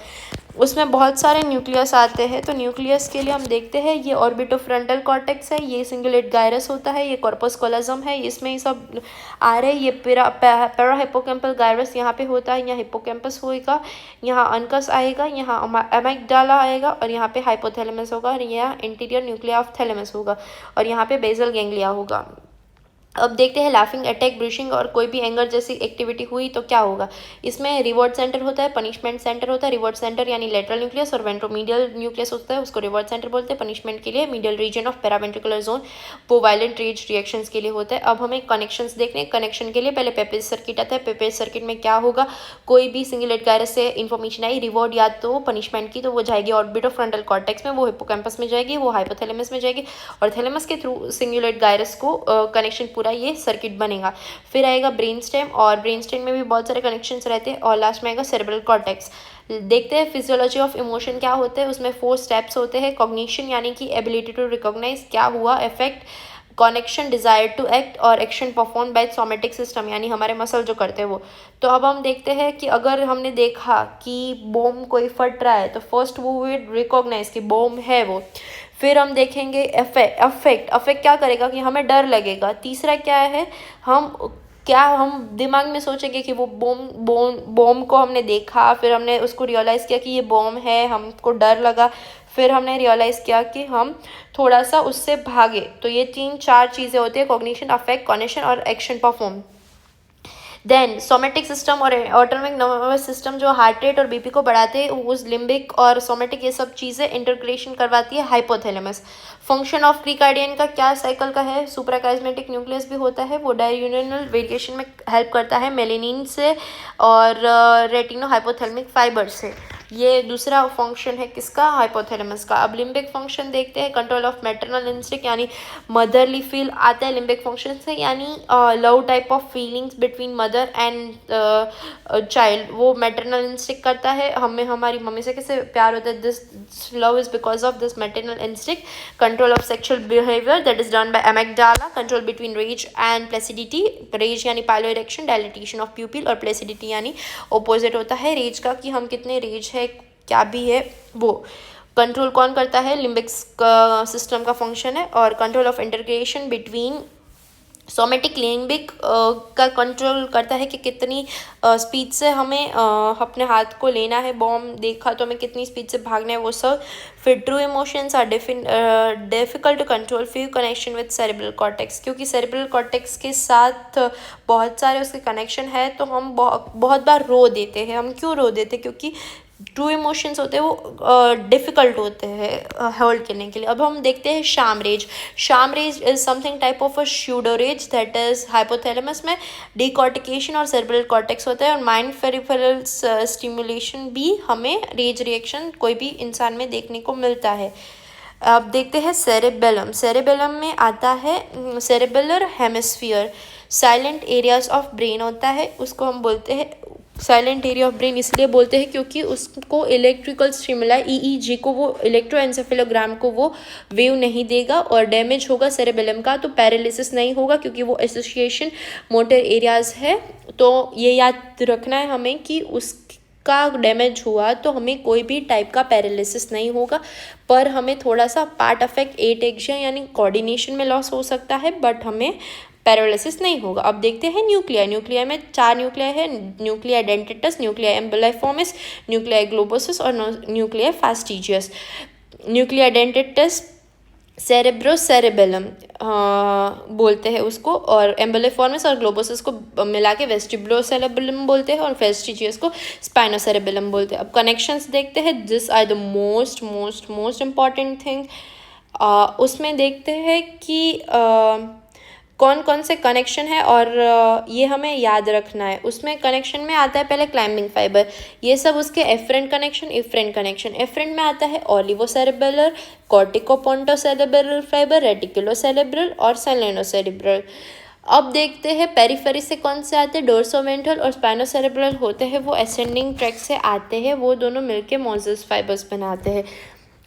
उसमें बहुत सारे न्यूक्लियस आते हैं, तो न्यूक्लियस के लिए हम देखते हैं ये ऑर्बिटोफ्रंटल कॉर्टेक्स है, ये सिंगुलेट गायरस होता है, ये कॉर्पस कॉलोजम है, इसमें ये सब आ रहे हैं। ये पैरा हिप्पोकैम्पल गायरस यहाँ पे होता है, यहाँ हिप्पोकैम्पस होएगा, यहाँ अनकस आएगा, यहाँ एमिगडाला आएगा, और यहाँ पे हाइपोथैलेमस होगा, और यहाँ इंटीरियर न्यूक्लिया ऑफ थैलेमस होगा, और यहाँ पे बेसल गैंग्लिया होगा। अब देखते हैं लाफिंग, अटैक, ब्रूशिंग और कोई भी एंगर जैसी एक्टिविटी हुई तो क्या होगा। इसमें रिवॉर्ड सेंटर होता है, पनिशमेंट सेंटर होता है। रिवॉर्ड सेंटर यानी लेटरल न्यूक्लियस और वेंट्रोमीडियल न्यूक्लियस होता है, उसको रिवॉर्ड सेंटर बोलते हैं। पनिशमेंट के लिए medial region of paraventricular zone, वो वायलेंट रेज रिएक्शंस के लिए होता है। अब हमें कनेक्शंस देखने। कनेक्शन के लिए पहले पेपेज सर्किट आता है। पेपेज सर्किट में क्या होगा, कोई भी सिंगुलेट गायरस से इन्फॉर्मेशन आई रिवॉर्ड या तो पनिशमेंट की, तो वो जाएगी ऑर्बिटोफ्रंटल कॉर्टेक्स में, वो हिप्पोकैम्पस में जाएगी, वो हाइपोथैलेमस में जाएगी, और थैलेमस के थ्रू सिंगुलेट गायरस को कनेक्शन पूरा ये सर्किट बनेगा। फिर आएगा ब्रेन स्टेम, और ब्रेन स्टेम में भी बहुत सारे कनेक्शंस रहते हैं, और लास्ट में आएगा सेरेब्रल कॉर्टेक्स। देखते हैं फिजियोलॉजी ऑफ इमोशन क्या होते हैं। उसमें 4 स्टेप्स होते हैं। कॉग्निशन यानी कि एबिलिटी टू रिकॉग्नाइज क्या हुआ, effect, connection, desire to act, और action perform by somatic system यानी हमारे मसल जो करते हैं वो। तो अब हम देखते हैं कि अगर हमने देखा कि बॉम कोई फट रहा है तो फर्स्ट वो विल रिकॉग्नाइज कि बॉम है वो। फिर हम देखेंगे अफेक्ट क्या करेगा कि हमें डर लगेगा। तीसरा क्या है, हम दिमाग में सोचेंगे कि वो बॉम को हमने देखा, फिर हमने उसको रियलाइज़ किया कि ये बॉम है, हमको डर लगा, फिर हमने रियलाइज़ किया कि हम थोड़ा सा उससे भागे। तो ये 3-4 चीज़ें होती है, कॉग्निशन, अफेक्ट, कॉनेक्शन और action perform. Then somatic system और ऑटोनॉमिक नर्वस सिस्टम जो हार्ट रेट और बीपी को बढ़ाते हैं, उस लिम्बिक और सोमेटिक ये सब चीज़ें इंटरक्रिएशन करवाती है हाइपोथैलेमस। फंक्शन ऑफ प्रीकार्डियन का क्या साइकिल का है, सुप्राकाइस्मेटिक न्यूक्लियस भी होता है, वो डाययूरेनल वेरिएशन में हेल्प करता है मेलेनिन से और रेटिनो हाइपोथैलेमिक फाइबर से। ये दूसरा फंक्शन है किसका, हाइपोथैलेमस का। अब लिम्बिक फंक्शन देखते हैं। कंट्रोल ऑफ मैटरनल इंस्टिंक्ट यानी मदरली फील आता है लिम्बिक फंक्शन से, यानी love type of feelings between mother and child, वो मैटरनल इंस्टिंक्ट करता है। हमें हमारी मम्मी से कैसे प्यार होता है, this love is because of this maternal instinct. Control of sexual behaviour that is done by amygdala. Control between rage and placidity, rage यानी piloerection, dilatation of pupil, और प्लेसिडिटी यानी ओपोजिट होता है रेज का, कि हम कितने raise है क्या भी है वो। कंट्रोल कौन करता है, लिम्बिक सिस्टम का फंक्शन है। और control of integration between somatic limbic का कंट्रोल करता है कि कितनी स्पीड से हमें अपने हाथ को लेना है, बॉम्ब देखा तो हमें कितनी स्पीड से भागना है वो सब। फिर true emotions are difficult to control, फिर कनेक्शन विद सेरेब्रल कॉर्टेक्स, क्योंकि सेरेब्रल कॉर्टेक्स के साथ बहुत सारे उसके कनेक्शन है, तो हम बहुत बार रो देते हैं। हम क्यों रो देते हैं, क्योंकि ट्रू इमोशंस होते हैं वो डिफ़िकल्ट होते हैं होल्ड करने के लिए। अब हम देखते हैं sham rage. Sham rage is something type of a pseudo rage that is hypothalamus में डिकॉर्टिकेशन और सेरेब्रल कॉर्टेक्स होता है, और माइंड पेरिफेरल स्टिमुलेशन भी हमें रेज रिएक्शन कोई भी इंसान में देखने को मिलता है। अब देखते हैं सेरेबेलम। सेरेबेलम में आता है cerebellar hemisphere, silent areas of brain होता है, उसको हम बोलते हैं साइलेंट एरिया ऑफ ब्रेन इसलिए बोलते हैं क्योंकि उसको इलेक्ट्रिकल स्टिमुलाई ईईजी को, वो इलेक्ट्रोएंसेफेलोग्राम को वो वेव नहीं देगा, और डैमेज होगा सेरेबेलम का तो पैरालिसिस नहीं होगा, क्योंकि वो एसोसिएशन मोटर एरियाज है। तो ये याद रखना है हमें कि उसका डैमेज हुआ तो हमें कोई भी टाइप का पैरालिसिस नहीं होगा, पर हमें थोड़ा सा पार्ट अफेक्ट एटेक्सिया यानी कोऑर्डिनेशन में लॉस हो सकता है, बट हमें पैरालिसिस नहीं होगा। अब देखते हैं न्यूक्लिया। न्यूक्लिया में 4 न्यूक्लिया है, न्यूक्लिया डेंटेटस, न्यूक्लिया एम्बुलाइफॉर्मिस, न्यूक्लिया ग्लोबोसिस और न्यूक्लिया फास्टिजियस। न्यूक्लिया डेंटेटस सेरेब्रोसेरेबेलम बोलते हैं उसको, और एम्बुलाइफॉर्मिस और ग्लोबोसिस को मिला के वेस्टिब्लोसेरेबेलम बोलते हैं, और फेस्टिजियस को स्पाइनोसेरेबेलम बोलते हैं। अब कनेक्शंस देखते हैं, this are the most important thing. उसमें देखते हैं कि कौन कौन से कनेक्शन है और ये हमें याद रखना है। उसमें कनेक्शन में आता है पहले क्लाइंबिंग फाइबर, ये सब उसके afferent connection, efferent connection. Afferent में आता है ओलिवोसेरेबेलर, कॉर्टिकोपोंटोसेरेब्रल फाइबर, रेटिकुलोसेरेब्रल और सेलेनोसेरेब्रल। अब देखते हैं पेरिफेरी से कौन से आते हैं। डोर्सोवेंट्रल और स्पाइनोसेरेब्रल होते हैं, वो असेंडिंग ट्रैक से आते हैं, वो दोनों मिलके मोजेस फाइबर्स बनाते हैं।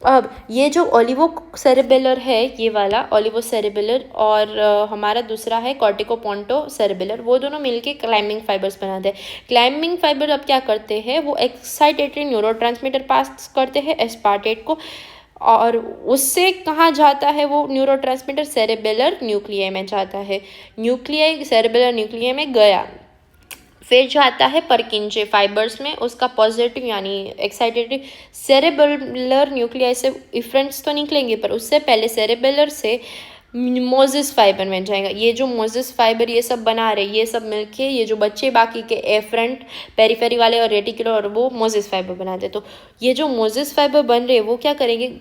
अब ये जो ओलिवोसेरेबेलर है, ये वाला ओलिवोसेरेबेलर, और हमारा दूसरा है कॉर्टिकोपोंटोसेरेबेलर, वो दोनों मिलके क्लाइंबिंग फाइबर्स बनाते हैं। क्लाइंबिंग फाइबर अब क्या करते हैं, वो एक्साइटेटरी न्यूरोट्रांसमीटर पास करते हैं एस्पार्टेट को, और उससे कहाँ जाता है वो न्यूरोट्रांसमीटर, सेरेबेलर न्यूक्लियाई में जाता है। न्यूक्लियाई सेरेबेलर न्यूक्लियाई में गया, फिर जाता है परकिंजे फाइबर्स में, उसका पॉजिटिव यानी एक्साइटेड सेरेबेलर न्यूक्लियाई से इफरेंट्स तो निकलेंगे, पर उससे पहले सेरेबेलर से मोजेस फाइबर में जाएगा। ये जो मोजेस फाइबर ये सब बना रहे, ये सब मिलके ये जो बच्चे बाकी के एफरेंट, पेरिफेरी वाले और रेटिकुलर, और वो मोजेस फाइबर बनाते। तो ये जो मोजेस फाइबर बन रहे हैं वो क्या करेंगे,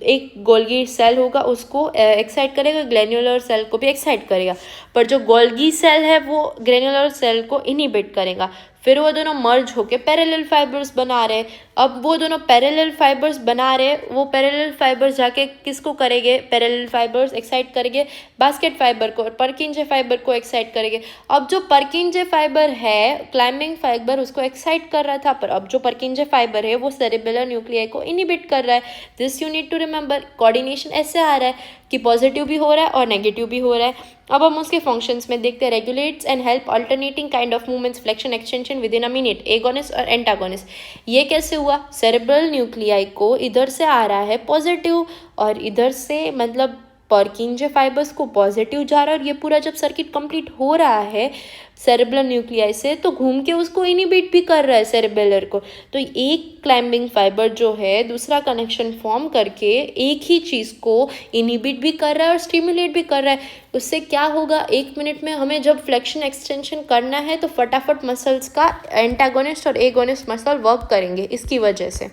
एक गोल्गी सेल होगा उसको एक्साइट करेगा, ग्लैन्युलर सेल को भी एक्साइट करेगा, पर जो गोल्गी सेल है वो ग्रैन्युलर सेल को इनहिबिट करेगा। फिर वो दोनों मर्ज होके पैरेलल फाइबर्स बना रहे। अब वो दोनों पैरेलल फाइबर्स बना रहे, वो पैरेलल फाइबर्स जाके किसको करेंगे, पैरेलल फाइबर्स एक्साइट करेंगे बास्केट फाइबर को, और परकिंजे फाइबर को एक्साइट करेंगे। अब जो परकिंजे फाइबर है, क्लाइंबिंग फाइबर उसको एक्साइट कर रहा था, पर अब जो परकिंजे फाइबर है वो सेरेबेलर न्यूक्लियाई को इनहिबिट कर रहा है। This you need to remember. Coordination ऐसे आ रहा है कि पॉजिटिव भी हो रहा है और नेगेटिव भी हो रहा है। अब हम उसके फंक्शंस में देखते हैं। Regulates and help alternating kind of movements, flexion extension with in a minute, agonist और एंटागोनिस्ट। ये कैसे हुआ, सेरेब्रल न्यूक्लियाई को इधर से आ रहा है पॉजिटिव, और इधर से मतलब परकिंजे फाइबर्स को पॉजिटिव जा रहा है, और ये पूरा जब सर्किट कंप्लीट हो रहा है सेरेब्रल न्यूक्लियाई से, तो घूम के उसको इनिबिट भी कर रहा है सेरेबेलर को। तो एक क्लाइंबिंग फाइबर जो है दूसरा कनेक्शन फॉर्म करके एक ही चीज़ को इनिबिट भी कर रहा है और स्टिमुलेट भी कर रहा है। उससे क्या होगा, 1 मिनट में हमें जब फ्लेक्शन एक्सटेंशन करना है तो फटाफट मसल्स का एंटागोनिस्ट और एगोनिस्ट मसल वर्क करेंगे इसकी वजह से।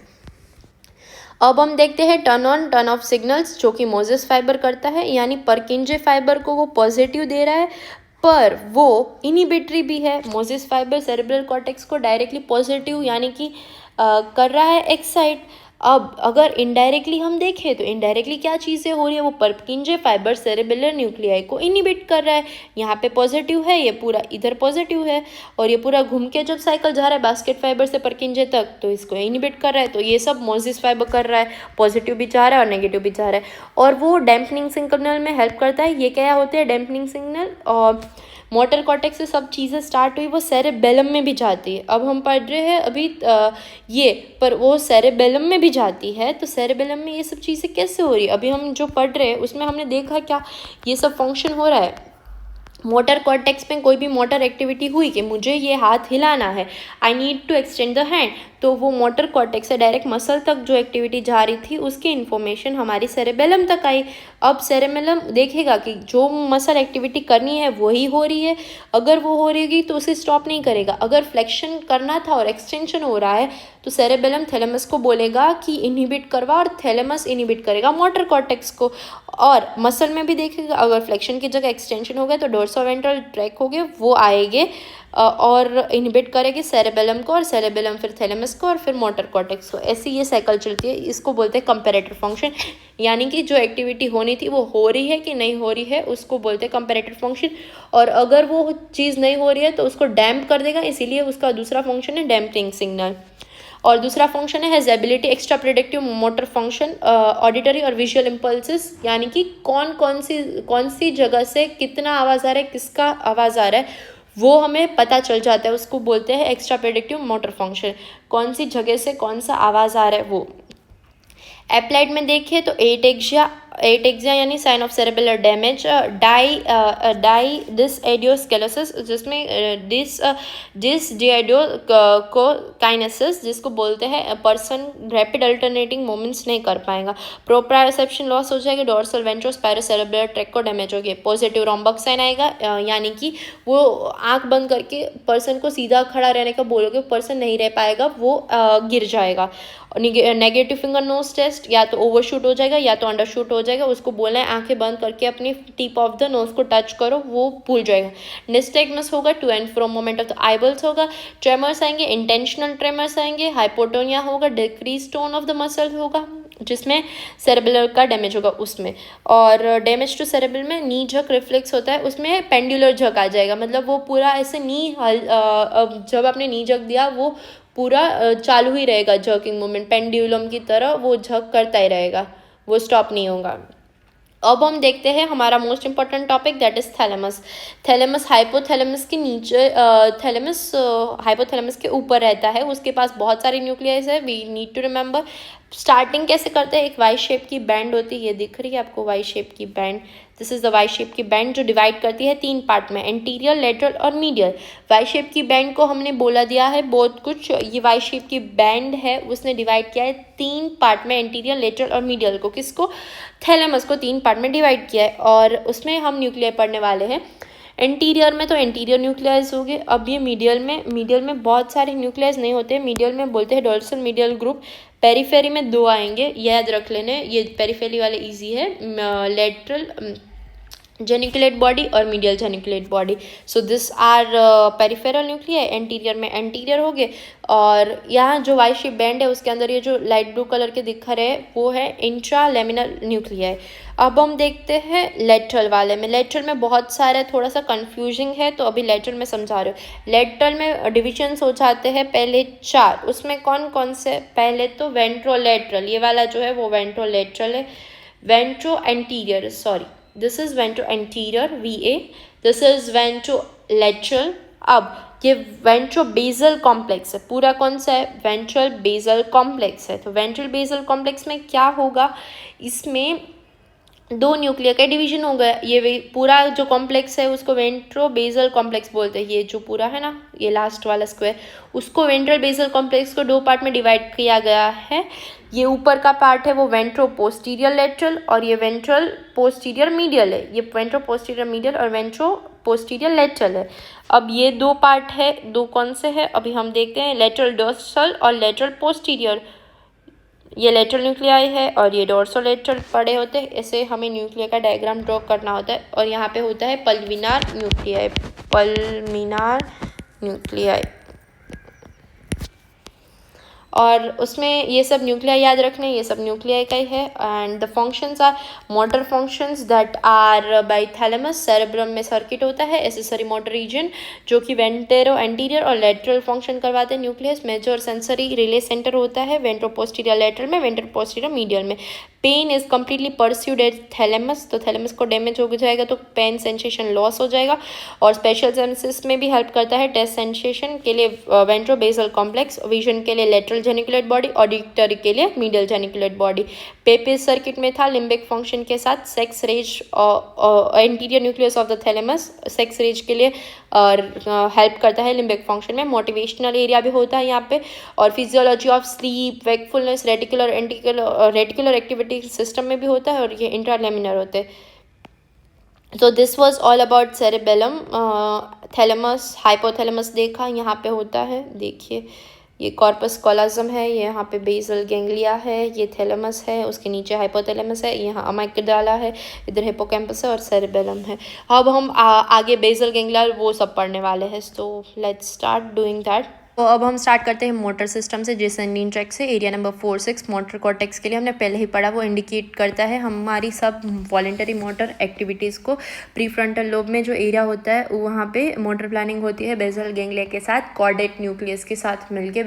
अब हम देखते हैं turn on turn off signals, जो कि मोजेस फाइबर करता है, यानी परकिंजे फाइबर को वो पॉजिटिव दे रहा है, पर वो इनिबिटरी भी है। मोजेस फाइबर सेरेब्रल कॉर्टेक्स को डायरेक्टली पॉजिटिव यानी कि कर रहा है एक्साइट। अब अगर इनडायरेक्टली हम देखें तो इनडायरेक्टली क्या चीज़ें हो रही है, वो परकिंजे फाइबर सेरेबेलर न्यूक्लियाई को इनिबिट कर रहा है। यहाँ पे पॉजिटिव है, ये पूरा इधर पॉजिटिव है, और ये पूरा घूम के जब साइकिल जा रहा है बास्केट फाइबर से परकिंजे तक, तो इसको इनिबिट कर रहा है। तो ये सब मोजेस फाइबर कर रहा है, पॉजिटिव भी जा रहा है और नेगेटिव भी जा रहा है। और वो डैम्पनिंग सिग्नल में हेल्प करता है। ये क्या होते हैं डैम्पनिंग सिग्नल, और मोटर कॉर्टेक्स से सब चीज़ें स्टार्ट हुई, वो सेरेबेलम में भी जाती है। अब हम पढ़ रहे हैं अभी ये, पर वो सेरेबेलम में भी जाती है। तो सेरेबेलम में ये सब चीज़ें कैसे हो रही है, अभी हम जो पढ़ रहे हैं उसमें हमने देखा क्या, ये सब फंक्शन हो रहा है। मोटर कॉर्टेक्स में कोई भी मोटर एक्टिविटी हुई कि मुझे ये हाथ हिलाना है, I need to extend the hand, तो वो मोटर कॉर्टेक्स से डायरेक्ट मसल तक जो एक्टिविटी जा रही थी उसकी इन्फॉर्मेशन हमारी सेरेबेलम तक आई। अब सेरेबेलम देखेगा कि जो मसल एक्टिविटी करनी है वही हो रही है, अगर वो हो रही तो उसे स्टॉप नहीं करेगा। अगर फ्लेक्शन करना था और एक्सटेंशन हो रहा है तो सेरेबेलम थैलेमस को बोलेगा कि इनहिबिट करवा, और थैलेमस इनहिबिट करेगा मोटर कॉर्टेक्स को। और मसल में भी देखेगा, अगर फ्लेक्शन की जगह एक्सटेंशन हो गया तो डोर्सोवेंट्रल ट्रैक हो गए, वो आएंगे और इनहिबिट करेंगे सेरेबेलम को, और सेरेबेलम फिर थैलेमस को, और फिर मोटर कॉर्टेक्स को। ऐसी ये साइकिल चलती है। इसको बोलते हैं कंपैरेटर फंक्शन, यानी कि जो एक्टिविटी होनी थी वो हो रही है कि नहीं हो रही है, उसको बोलते हैं कंपैरेटर फंक्शन। और अगर वो चीज़ नहीं हो रही है तो उसको डैम्प कर देगा, इसीलिए उसका दूसरा फंक्शन है डैम्पिंग सिग्नल। और दूसरा फंक्शन है हैज़ेबिलिटी extra predictive motor function, auditory और विजुअल इम्पल्सेस, यानी कि कौन सी जगह से कितना आवाज़ आ रहा है, किसका आवाज़ आ रहा है, वो हमें पता चल जाता है। उसको बोलते हैं एक्स्ट्रा प्रेडिक्टिव मोटर फंक्शन, कौन सी जगह से कौन सा आवाज़ आ रहा है वो। एप्लाइड में देखिए तो एटेक्सिया यानी sign of cerebellar damage, dysdiadochokinesis, जिसमें डिसडिएडियो को काइनेसिस, जिसको बोलते हैं पर्सन रैपिड अल्टरनेटिंग मूवमेंट्स नहीं कर पाएगा। प्रोप्रायोसेप्शन लॉस हो जाएगा, डोर्सल वेंट्रोस्पायरोसेरेब्रल ट्रैक को डैमेज हो गया। पॉजिटिव रोम्बक साइन आएगा, यानी कि वो आंख बंद करके पर्सन को सीधा खड़ा रहने का बोलोगे, पर्सन नहीं रह पाएगा, वो गिर जाएगा। नेगेटिव फिंगर नोज टेस्ट, या तो ओवरशूट हो जाएगा या तो अंडरशूट हो जाएगा। उसको बोलना है आंखें बंद करके अपनी टिप ऑफ द नोज को टच करो, वो भूल जाएगा। निस्टैग्मस होगा, to and fro movement of the eyeballs होगा। ट्रेमर्स आएंगे, इंटेंशनल ट्रेमर्स आएंगे। हाइपोटोनिया होगा, decrease tone of the muscle होगा, जिसमें सेरेब्रल का डैमेज होगा उसमें। और डैमेज टू सेरेब्रल में नी झक रिफ्लेक्स होता है, उसमें पेंडुलर झक आ जाएगा, मतलब वो पूरा ऐसे जब आपने नी झक दिया वो पूरा चालू ही रहेगा, झकिंग मूवमेंट पेंडुलम की तरह वो झक करता ही रहेगा, वो स्टॉप नहीं होगा। अब हम देखते हैं हमारा most important topic, that is thalamus. Thalamus hypothalamus के नीचे, थैलेमस हाइपोथैलेमस के ऊपर रहता है, उसके पास बहुत सारे न्यूक्लियस है, we need to remember. Starting कैसे करते हैं, एक वाई शेप की बैंड होती है, ये दिख रही है आपको वाई शेप की band, this is the Y shape की बैंड जो डिवाइड करती है 3 पार्ट में, एंटीरियर, लेटरल और मीडियल। वाई शेप की बैंड को हमने बोला दिया है बहुत कुछ, ये वाई शेप की बैंड है, उसने डिवाइड किया है 3 पार्ट में, एंटीरियर, लेटरल और मीडियल को। किसको? थैलेमस को 3 पार्ट में डिवाइड किया है, और उसमें हम न्यूक्लियर पढ़ने वाले हैं। एंटीरियर में तो एंटीरियर न्यूक्लियस हो गए। अब ये मीडियल में बहुत सारे न्यूक्लियस नहीं होते, मीडियल में बोलते हैं डोर्सल मीडियल ग्रुप। पेरीफेरी में 2 आएंगे, याद रख लेने, ये पेरीफेरी वाले इजी है, लेटरल जेनिकुलेट बॉडी और medial geniculate body. So this are peripheral nuclei. Anterior में एंटीरियर हो गए, और यहाँ जो वाई शेप बैंड है उसके अंदर ये जो लाइट ब्लू कलर के दिख रहे हैं वो है इंट्रा लेमिनल न्यूक्लियाई। अब हम देखते हैं लेटरल वाले में। लेटरल में बहुत सारे, थोड़ा सा कंफ्यूजिंग है तो अभी लेटरल में समझा रहे हो। लेटरल में डिविजन्स हो जाते हैं पहले 4, उसमें कौन कौन से? पहले तो वेंट्रोलेटरल, ये वाला जो है वो वेंट्रोलेटरल है। Ventro anterior, sorry, this is ventro anterior VA, this is ventro lateral. अब ये वेंट्रो बेसल कॉम्प्लेक्स है, पूरा कौन सा है? वेंट्रल बेसल कॉम्प्लेक्स है। तो वेंट्रल बेसल कॉम्प्लेक्स में क्या होगा, इसमें 2 न्यूक्लियर का डिवीजन हो गया। ये पूरा जो कॉम्प्लेक्स है उसको वेंट्रो बेसल कॉम्प्लेक्स बोलते हैं। ये जो पूरा है ना, ये लास्ट वाला स्क्वायर, उसको वेंट्रल बेसल कॉम्प्लेक्स को 2 पार्ट में डिवाइड किया गया है। ये ऊपर का पार्ट है वो वेंट्रो पोस्टीरियर लेटरल, और ये वेंट्रल पोस्टीरियर मीडियल है। ये वेंट्रो पोस्टीरियर मीडियल और वेंट्रो पोस्टीरियर लेटरल है। अब ये 2 पार्ट है, 2 कौन से है अभी हम देखते हैं, लेटरल डोर्सल और लेटरल पोस्टीरियर। ये लेटरल न्यूक्लियाई है और ये डोर्सोलेटरल पड़े होते हैं। ऐसे हमें न्यूक्लियर का डायग्राम ड्रॉ करना होता है, और यहाँ पे होता है पल्विनार न्यूक्लियाई, पल्मिनार न्यूक्लियाई। और उसमें ये सब न्यूक्लियाई याद रखने, ये सब न्यूक्लियाई का ही है। And the functions are motor functions that are by thalamus. Cerebrum में सर्किट होता है, एसेसरी मोटर रीजन, जो कि वेंटेरो एंटीरियर और लेटरल फंक्शन करवाते हैं। Nucleus major sensory relay centre होता है वेंट्रो पोस्टीरियर लेटरल में, वेंट्रो पोस्टीरियर मीडियल में। Pain is completely pursued at thalamus, तो थैलेमस को डैमेज हो जाएगा तो पेन सेंसेशन लॉस हो जाएगा। और स्पेशल सेंसेस में भी हेल्प करता है, टेस्ट सेंसेशन के लिए वेंट्रो बेसल कॉम्प्लेक्स, विजन के लिए लेटरल जेनिकुलेट बॉडी, ऑडिटरी के लिए medial geniculate body. Papez circuit में था लिम्बिक फंक्शन के साथ, sex rage anterior nucleus of the thalamus sex rage के लिए हेल्प करता है लिम्बिक फंक्शन में। मोटिवेशनल एरिया भी होता है यहाँ पे, और physiology of sleep, wakefulness, reticular reticular activity system में भी होता है, और ये इंट्रालेमिनर होते हैं। तो this was all about cerebellum. Thalamus, hypothalamus देखा, यहाँ पे होता है, देखिए ये कॉर्पस कॉलोजम है, ये यहाँ पे बेसल गैंग्लिया है, ये थैलेमस है, उसके नीचे हाइपोथैलेमस है, यहाँ अमाइगडाला है, इधर हिपोकैम्पस है और सेरेबेलम है। अब हम आगे बेसल गैंग्लिया वो सब पढ़ने वाले हैं, तो लेट्स स्टार्ट डूइंग दैट। तो अब हम स्टार्ट करते हैं मोटर सिस्टम से, जेसनलीन ट्रैक से। एरिया नंबर 4-6 मोटर कॉर्टेक्स के लिए हमने पहले ही पढ़ा, वो इंडिकेट करता है हमारी सब वॉलेंटरी मोटर एक्टिविटीज़ को। प्री फ्रंटल लोब में जो एरिया होता है वहाँ पे मोटर प्लानिंग होती है बेसल गैंग्लिया के साथ, कॉर्डेट न्यूक्लियस के साथ मिलके।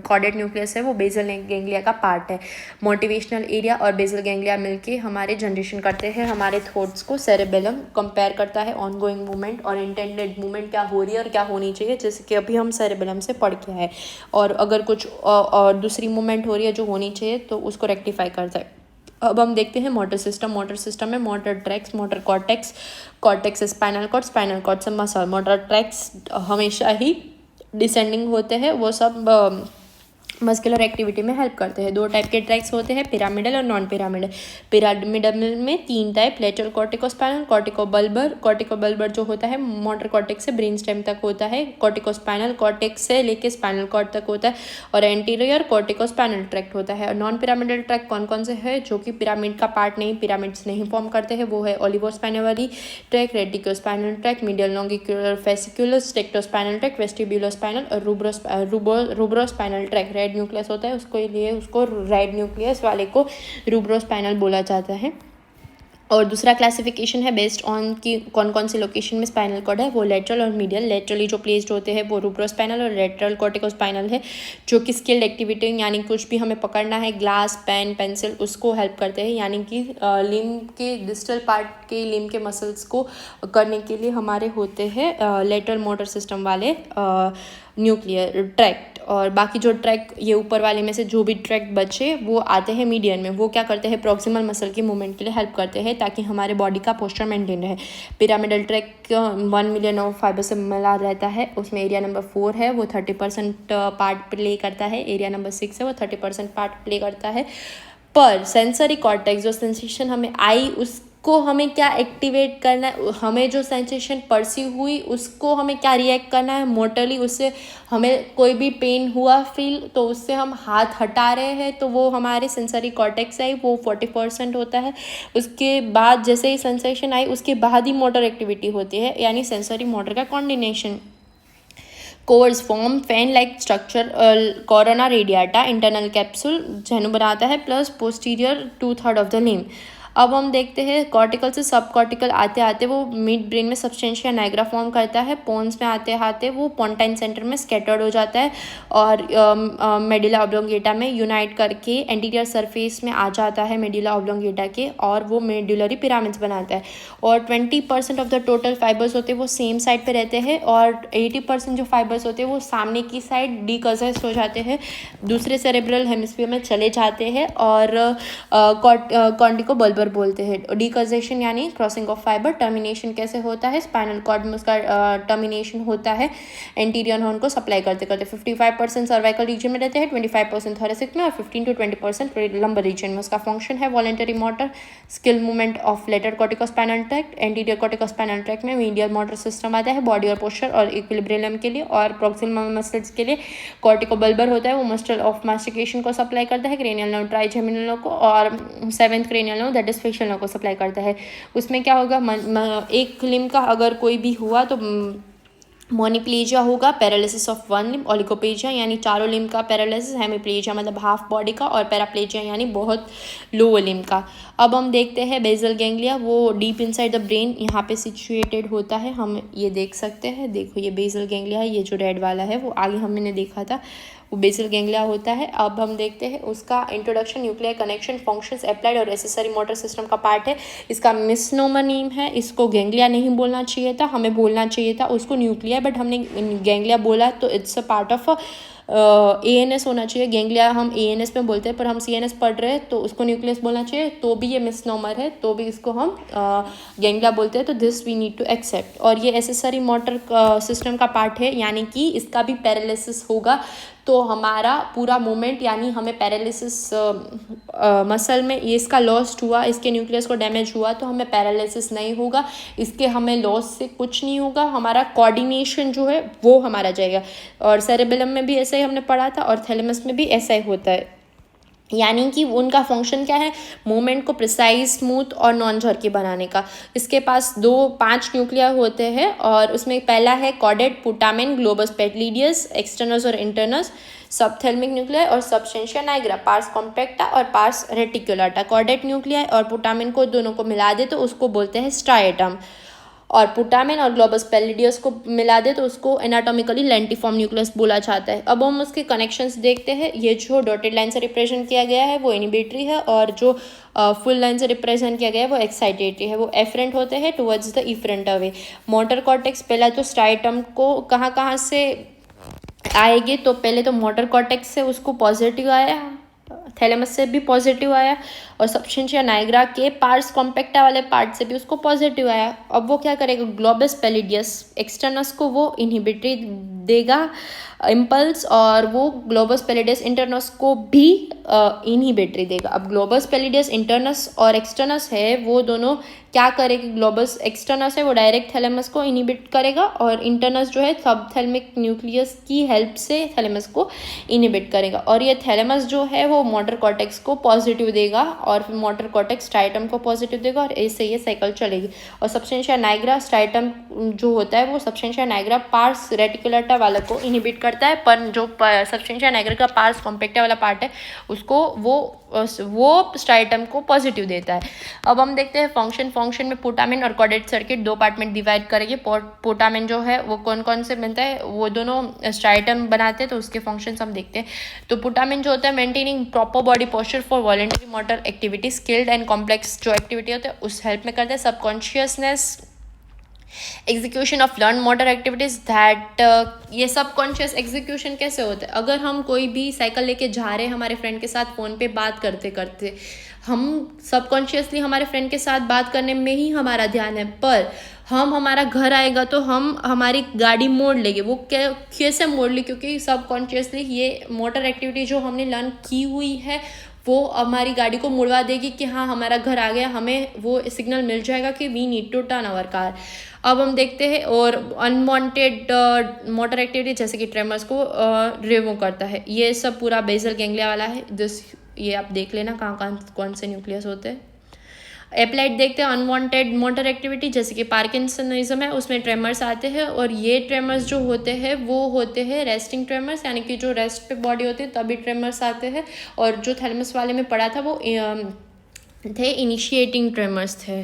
कॉर्डेट न्यूक्लियस है वो बेसल गैंग्लिया का पार्ट है। मोटिवेशनल एरिया और बेसल गैंग्लिया मिलके हमारे जनरेशन करते हैं हमारे थॉट्स को। सेरेबेलम कंपेयर करता है ऑनगोइंग मूवमेंट और इंटेंडेड मूवमेंट क्या हो रही है और क्या होनी चाहिए, जैसे कि अभी हम सेरेबेलम से पढ़ के है, और अगर कुछ और दूसरी मूवमेंट हो रही है जो होनी चाहिए तो उसको रेक्टिफाई करता है। अब हम देखते हैं मोटर सिस्टम। मोटर सिस्टम में motor tracts, motor cortex, cortex spinal cord, spinal cord से मसल। मोटर ट्रैक्स हमेशा ही डिसेंडिंग होते हैं, वो सब मस्कुलर एक्टिविटी में हेल्प करते हैं। दो टाइप के ट्रैक्स होते हैं, पिरामिडल और नॉन पिरामिडल। पिरामिडल में 3 टाइप, लेटरल कॉर्टिकोस्पाइनल, कॉर्टिकोबल्बर। कॉर्टिकोबल्बर जो होता है मोटर कॉर्टेक्स से ब्रेन स्टेम तक होता है, कॉर्टिकोस्पाइनल कॉर्टेक्स से लेके स्पाइनल कॉर्ड तक होता है, और एंटीरियर कॉर्टिकोस्पाइनल ट्रैक्ट होता है। और नॉन पिरामिडल ट्रैक्ट कौन कौन से है जो कि पिरामिड का पार्ट नहीं, पिरामिड्स नहीं फॉर्म करते हैं, वो है olivospinal tract, reticulospinal tract, medial longitudinal fasciculus, tectospinal tract, vestibulospinal और रूब्रोस्पाइनल ट्रैक्ट। रेड न्यूक्लियस होता है उसको लिए उसको रेड न्यूक्लियस वाले को रूब्रोस्पाइनल बोला जाता है। और दूसरा क्लासिफिकेशन है बेस्ड ऑन कि कौन कौन से लोकेशन में स्पाइनल कॉर्ड है, वो लेटरल और मीडियल। लेटरली जो प्लेस्ड होते हैं वो रूब्रोस्पाइनल और लेटरल कॉर्टिकोस्पाइनल है, जो कि स्किल्ड एक्टिविटी यानी कुछ भी हमें पकड़ना है, ग्लास पेन पेंसिल, उसको हेल्प करते हैं, यानी कि लिम्ब के डिस्टल पार्ट के लिम्ब के मसल्स को करने के लिए हमारे होते हैं लेटरल मोटर सिस्टम वाले न्यूक्लियर ट्रैक्ट। और बाकी जो ट्रैक ये ऊपर वाले में से जो भी ट्रैक बचे वो आते हैं मीडियन में, वो क्या करते हैं प्रॉक्सिमल मसल की मूवमेंट के लिए हेल्प करते हैं ताकि हमारे बॉडी का पोस्चर मेंटेन रहे। Pyramidal track 1 million of fibre से मिला रहता है, उसमें एरिया नंबर 4 है वो 30% पार्ट प्ले करता है, एरिया नंबर 6 है वो 30% पार्ट प्ले करता है। पर सेंसरी कॉर्टेक्स जो सेंसेशन हमें आई उसको हमें क्या एक्टिवेट करना है, हमें जो सेंसेशन परसीव हुई उसको हमें क्या रिएक्ट करना है मोटरली, उससे हमें कोई भी पेन हुआ फील तो उससे हम हाथ हटा रहे हैं तो वो हमारे सेंसरी कॉर्टेक्स आई वो 40% होता है। उसके बाद जैसे ही सेंसेशन आई उसके बाद ही मोटर एक्टिविटी होती है, यानी सेंसरी मोटर का coordination. Course form fan like structure corona radiata internal capsule genu बनाता है plus posterior 2/3 of the limb. अब हम देखते हैं कॉर्टिकल से सब कॉर्टिकल आते आते वो मिड ब्रेन में सब्सटेंशिया नाइग्रा फॉर्म करता है, पोन्स में आते आते वो पोन्टाइन सेंटर में स्कैटर्ड हो जाता है और मेडुला ऑब्लोंगेटा में यूनाइट करके एंटीरियर सरफेस में आ जाता है मेडुला ऑब्लोंगेटा के, और वो मेडुलरी पिरामिड्स बनाता है। और 20% ऑफ द टोटल फाइबर्स होते हैं वो सेम साइड पे रहते हैं, और 80% जो फाइबर्स होते हैं वो सामने की साइड डिकसेस हो जाते हैं, दूसरे सेरेब्रल हेमिस्फीयर में चले जाते हैं, और कॉर्टिकोबल्बर बोलते हैं। डिकॉजेशन यानी क्रॉसिंग ऑफ फाइबर। टर्मिनेशन कैसे होता है, स्पाइनल कॉर्ड में उसका टर्मिनेशन होता है एंटीरियर हॉर्न को सप्लाई करते करते। 55% सर्वाइकल रीजन में रहते हैं, 25% थोरेसिक में, और 15 to 20% लंबर रीजन में। उसका फंक्शन है voluntary motor, skill movement of lateral corticospinal tract. Anterior corticospinal tract में मीडियल मोटर सिस्टम आता है बॉडी और पोस्चर और इक्विलिब्रियम के लिए, और प्रॉक्सिमल मसल्स के लिए कॉर्टिकोबल्बर होता है वो मस्टल ऑफ मास्टिकेशन को सप्लाई करता है, क्रेनियल नर्व ट्राइजेमिनल नर्व को, और 7th cranial nerve that is facial nerve को सप्लाई करता है। उसमें क्या होगा, एक लिम्ब का अगर कोई भी हुआ तो मोनिप्लेजिया होगा, पैरालिसिस ऑफ वन लिम्ब, ओलिगोपेजिया यानी चारों लिम्ब का पैरालिसिस, हेमिप्लेजिया मतलब हाफ बॉडी का, और पैराप्लेजिया यानी बहुत लोअर लिम्ब का। अब हम देखते हैं बेसल गैंग्लिया, वो डीप इनसाइड द ब्रेन यहाँ पे सिचुएटेड होता है, हम ये देख सकते हैं। देखो ये बेसल गैंग्लिया है, ये जो रेड वाला है वो आगे हमने देखा था वो बेसल गैंग्लिया होता है। अब हम देखते हैं उसका introduction, nuclear connection, functions, applied और एसेसरी मोटर सिस्टम का पार्ट है। इसका मिसनोमर नेम है, इसको गैंग्लिया नहीं बोलना चाहिए था, हमें बोलना चाहिए था उसको न्यूक्लिया, बट हमने गैंग्लिया बोला तो it's a part of ANS होना चाहिए। गैंग्लिया हम ANS में बोलते हैं पर हम CNS पढ़ रहे हैं तो उसको न्यूक्लियस बोलना चाहिए, तो भी ये मिसनोमर है तो भी इसको हम गैंग्लिया बोलते हैं, तो this we need to accept. और ये एसेसरी मोटर सिस्टम का पार्ट है, यानी कि इसका भी पैरालिसिस होगा तो हमारा पूरा मूवमेंट, यानी हमें पैरालिसिस मसल में ये इसका लॉस्ट हुआ, इसके न्यूक्लियस को डैमेज हुआ तो हमें पैरालिसिस नहीं होगा, इसके हमें लॉस से कुछ नहीं होगा, हमारा कोऑर्डिनेशन जो है वो हमारा जाएगा। और सेरेबेलम में भी ऐसा ही हमने पढ़ा था और थैलेमस में भी ऐसा ही होता है, यानी कि उनका फंक्शन क्या है, मूवमेंट को प्रिसाइज, स्मूथ और नॉन झरकी बनाने का। इसके पास 5 न्यूक्लियर होते हैं और उसमें पहला है कॉर्डेट, पुटामेन, ग्लोबस पेटलिडियस, एक्सटर्नस और इंटरनस, सबथेल्मिक न्यूक्लियर और सबस्टेंशिया नाइग्रा, पार्स कॉम्पैक्टा और पार्स रेटिकुलाटा। कॉर्डेट न्यूक्लियर और पुटामेन को दोनों को मिला दे तो उसको बोलते हैं स्ट्राएटम, और पुटामेन और ग्लोबस पेलिडियस को मिला दे तो उसको एनाटॉमिकली लेंटिफॉर्म न्यूक्लियस बोला जाता है। अब हम उसके कनेक्शंस देखते हैं। ये जो डॉटेड लाइन से रिप्रेजेंट किया गया है वो इनिबिटरी है, और जो फुल लाइन से रिप्रेजेंट किया गया है वो एक्साइटेटरी है, वो एफरेंट होते हैं towards the efferent away. Motor cortex पहला तो स्ट्राइटम को कहाँ से आएगी, तो पहले तो मोटर कॉर्टेक्स से उसको पॉजिटिव आया, थैलेमस से भी पॉजिटिव आया, और सब्सटेंशिया नाइग्रा के पार्स कॉम्पैक्टा वाले पार्ट से भी उसको पॉजिटिव आया। अब वो क्या करेगा, ग्लोबस पैलिडियस एक्सटर्नस को वो इनहिबिटरी देगा इम्पल्स, और वो ग्लोबस पैलिडियस इंटरनस को भी इनहिबिटरी देगा। अब ग्लोबस पैलिडियस इंटरनस और एक्सटर्नस है वो दोनों क्या करेगी, ग्लोबस एक्सटर्नस है वो डायरेक्ट थैलेमस को इनहिबिट करेगा और इंटरनस जो है सबथैलेमिक न्यूक्लियस की हेल्प से थैलेमस को इनहिबिट करेगा। और ये थैलेमस जो है वो मोटर कॉर्टेक्स को पॉजिटिव देगा और फिर मोटर कॉर्टेक्स स्ट्राइटम को पॉजिटिव देगा और ऐसे ये साइकिल चलेगी। और सब्सटेंशिया नाइग्रा स्ट्राइटम जो होता है वो सब्सटेंशिया नाइग्रा पार्स रेटिकुलेटा वाला को इनहिबिट करता है, पर जो सब्सटेंशिया नाइग्रा का पार्स कॉम्पैक्टा वाला पार्ट है उसको वो स्ट्राइटम को पॉजिटिव देता है। अब हम देखते हैं फंक्शन में पोटामिन और कॉर्डेट सर्किट दो पार्ट में डिवाइड करेंगे। पोटामिन जो है वो कौन कौन से बनता है, वो दोनों स्ट्राइटम बनाते हैं, तो उसके फंक्शंस हम देखते हैं। तो पोटामिन जो होता है maintaining proper body posture for voluntary motor activity, skilled and complex जो एक्टिविटी होते हैं उस हेल्प में करता है। Subconsciousness execution of learn motor activities that, ये सबकॉन्शियस एग्जीक्यूशन कैसे होता है, अगर हम कोई भी साइकिल लेके जा रहे हैं हमारे फ्रेंड के साथ फ़ोन पे बात करते करते, हम सबकॉन्शियसली हमारे फ्रेंड के साथ बात करने में ही हमारा ध्यान है, पर हमारा घर आएगा तो हम हमारी गाड़ी मोड़ लेंगे। वो कैसे मोड़ ली, क्योंकि सबकॉन्शियसली ये मोटर एक्टिविटी जो हमने लर्न की हुई है वो हमारी गाड़ी को मुड़वा देगी कि हाँ हमारा घर आ गया, हमें वो सिग्नल मिल जाएगा कि we need to turn our car. अब हम देखते हैं और अनवांटेड मोटर एक्टिविटी जैसे कि ट्रेमर्स को रिमूव करता है। ये सब पूरा बेसल गैंग्लिया वाला है, ये आप देख लेना कहाँ कौन से न्यूक्लियस होते हैं। एप्लाइड देखते हैं अनवांटेड मोटर एक्टिविटी जैसे कि पार्किंसनिज्म है, उसमें ट्रेमर्स आते हैं और ये ट्रेमर्स जो होते हैं वो होते हैं रेस्टिंग ट्रेमर्स, यानी कि जो रेस्ट पे बॉडी होती है तभी ट्रेमर्स आते हैं। और जो थैलेमस वाले में पढ़ा था वो थे इनिशिएटिंग ट्रेमर्स थे।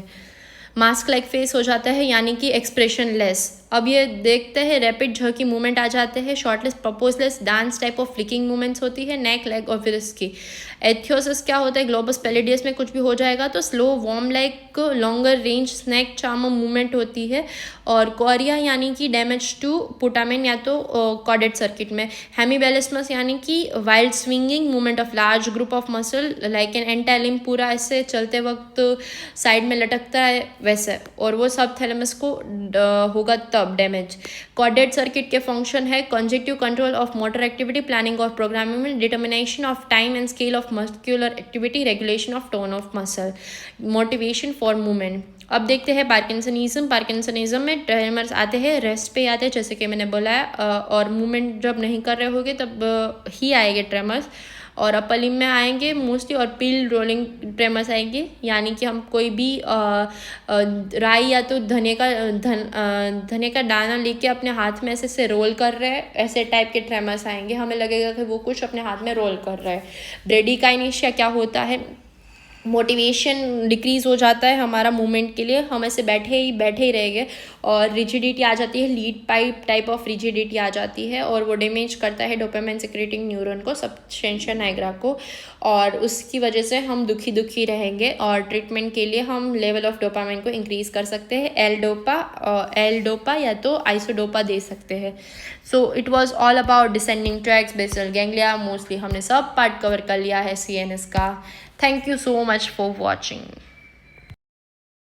मास्क लाइक फेस हो जाता है यानी कि एक्सप्रेशन लेस। अब ये देखते हैं रैपिड झर्की मूवमेंट आ जाते हैं, shortless purposeless dance type of flicking movements होती है नेक लेग और फिर की। एथियोसिस क्या होता है, ग्लोबस पैलिडियस में कुछ भी हो जाएगा तो slow worm like longer range snake charm movement होती है। और कोरिया यानी कि डैमेज टू पुटामिन या तो कॉर्डेट सर्किट में। हेमीबेलिस्मस यानी कि wild swinging movement of large group of muscle like an एंटाइलिम, पूरा ऐसे चलते वक्त साइड में लटकता है वैसे, और वो सब थैलेमस को होगा तब डैमेज। कॉर्डेट सर्किट के फंक्शन है conjunctive control of motor activity, planning of programming, determination of time and scale of muscular activity, regulation of tone of muscle, motivation for movement. अब देखते हैं पार्किंसनिज्म में ट्रेमर्स आते हैं रेस्ट पे आते हैं जैसे कि मैंने बोला है, और मूवमेंट जब नहीं कर रहे होगे तब ही आएंगे ट्रेमर्स। और अपर लिम्ब में आएंगे मोस्टली, और पील रोलिंग ट्रेमर्स आएंगे, यानी कि हम कोई भी राई या तो धनिया का दाना लेके अपने हाथ में ऐसे रोल कर रहे हैं, ऐसे टाइप के ट्रेमर्स आएंगे, हमें लगेगा कि वो कुछ अपने हाथ में रोल कर रहा है। ब्रेडिकाइनेशिया क्या होता है, मोटिवेशन डिक्रीज़ हो जाता है हमारा मूवमेंट के लिए, हम ऐसे बैठे ही रहेंगे, और रिजिडिटी आ जाती है, lead pipe type of rigidity आ जाती है, और वो डैमेज करता है डोपामाइन सिक्रेटिंग न्यूरॉन को, सब्सटेंशिया नाइग्रा को, और उसकी वजह से हम दुखी रहेंगे। और ट्रीटमेंट के लिए हम लेवल ऑफ डोपामाइन को इंक्रीज़ कर सकते हैं, एल डोपा या तो आइसोडोपा दे सकते हैं। So it was all about descending tracts, basal ganglia, mostly हमने सब पार्ट कवर कर लिया है CNS का। Thank you so much for watching.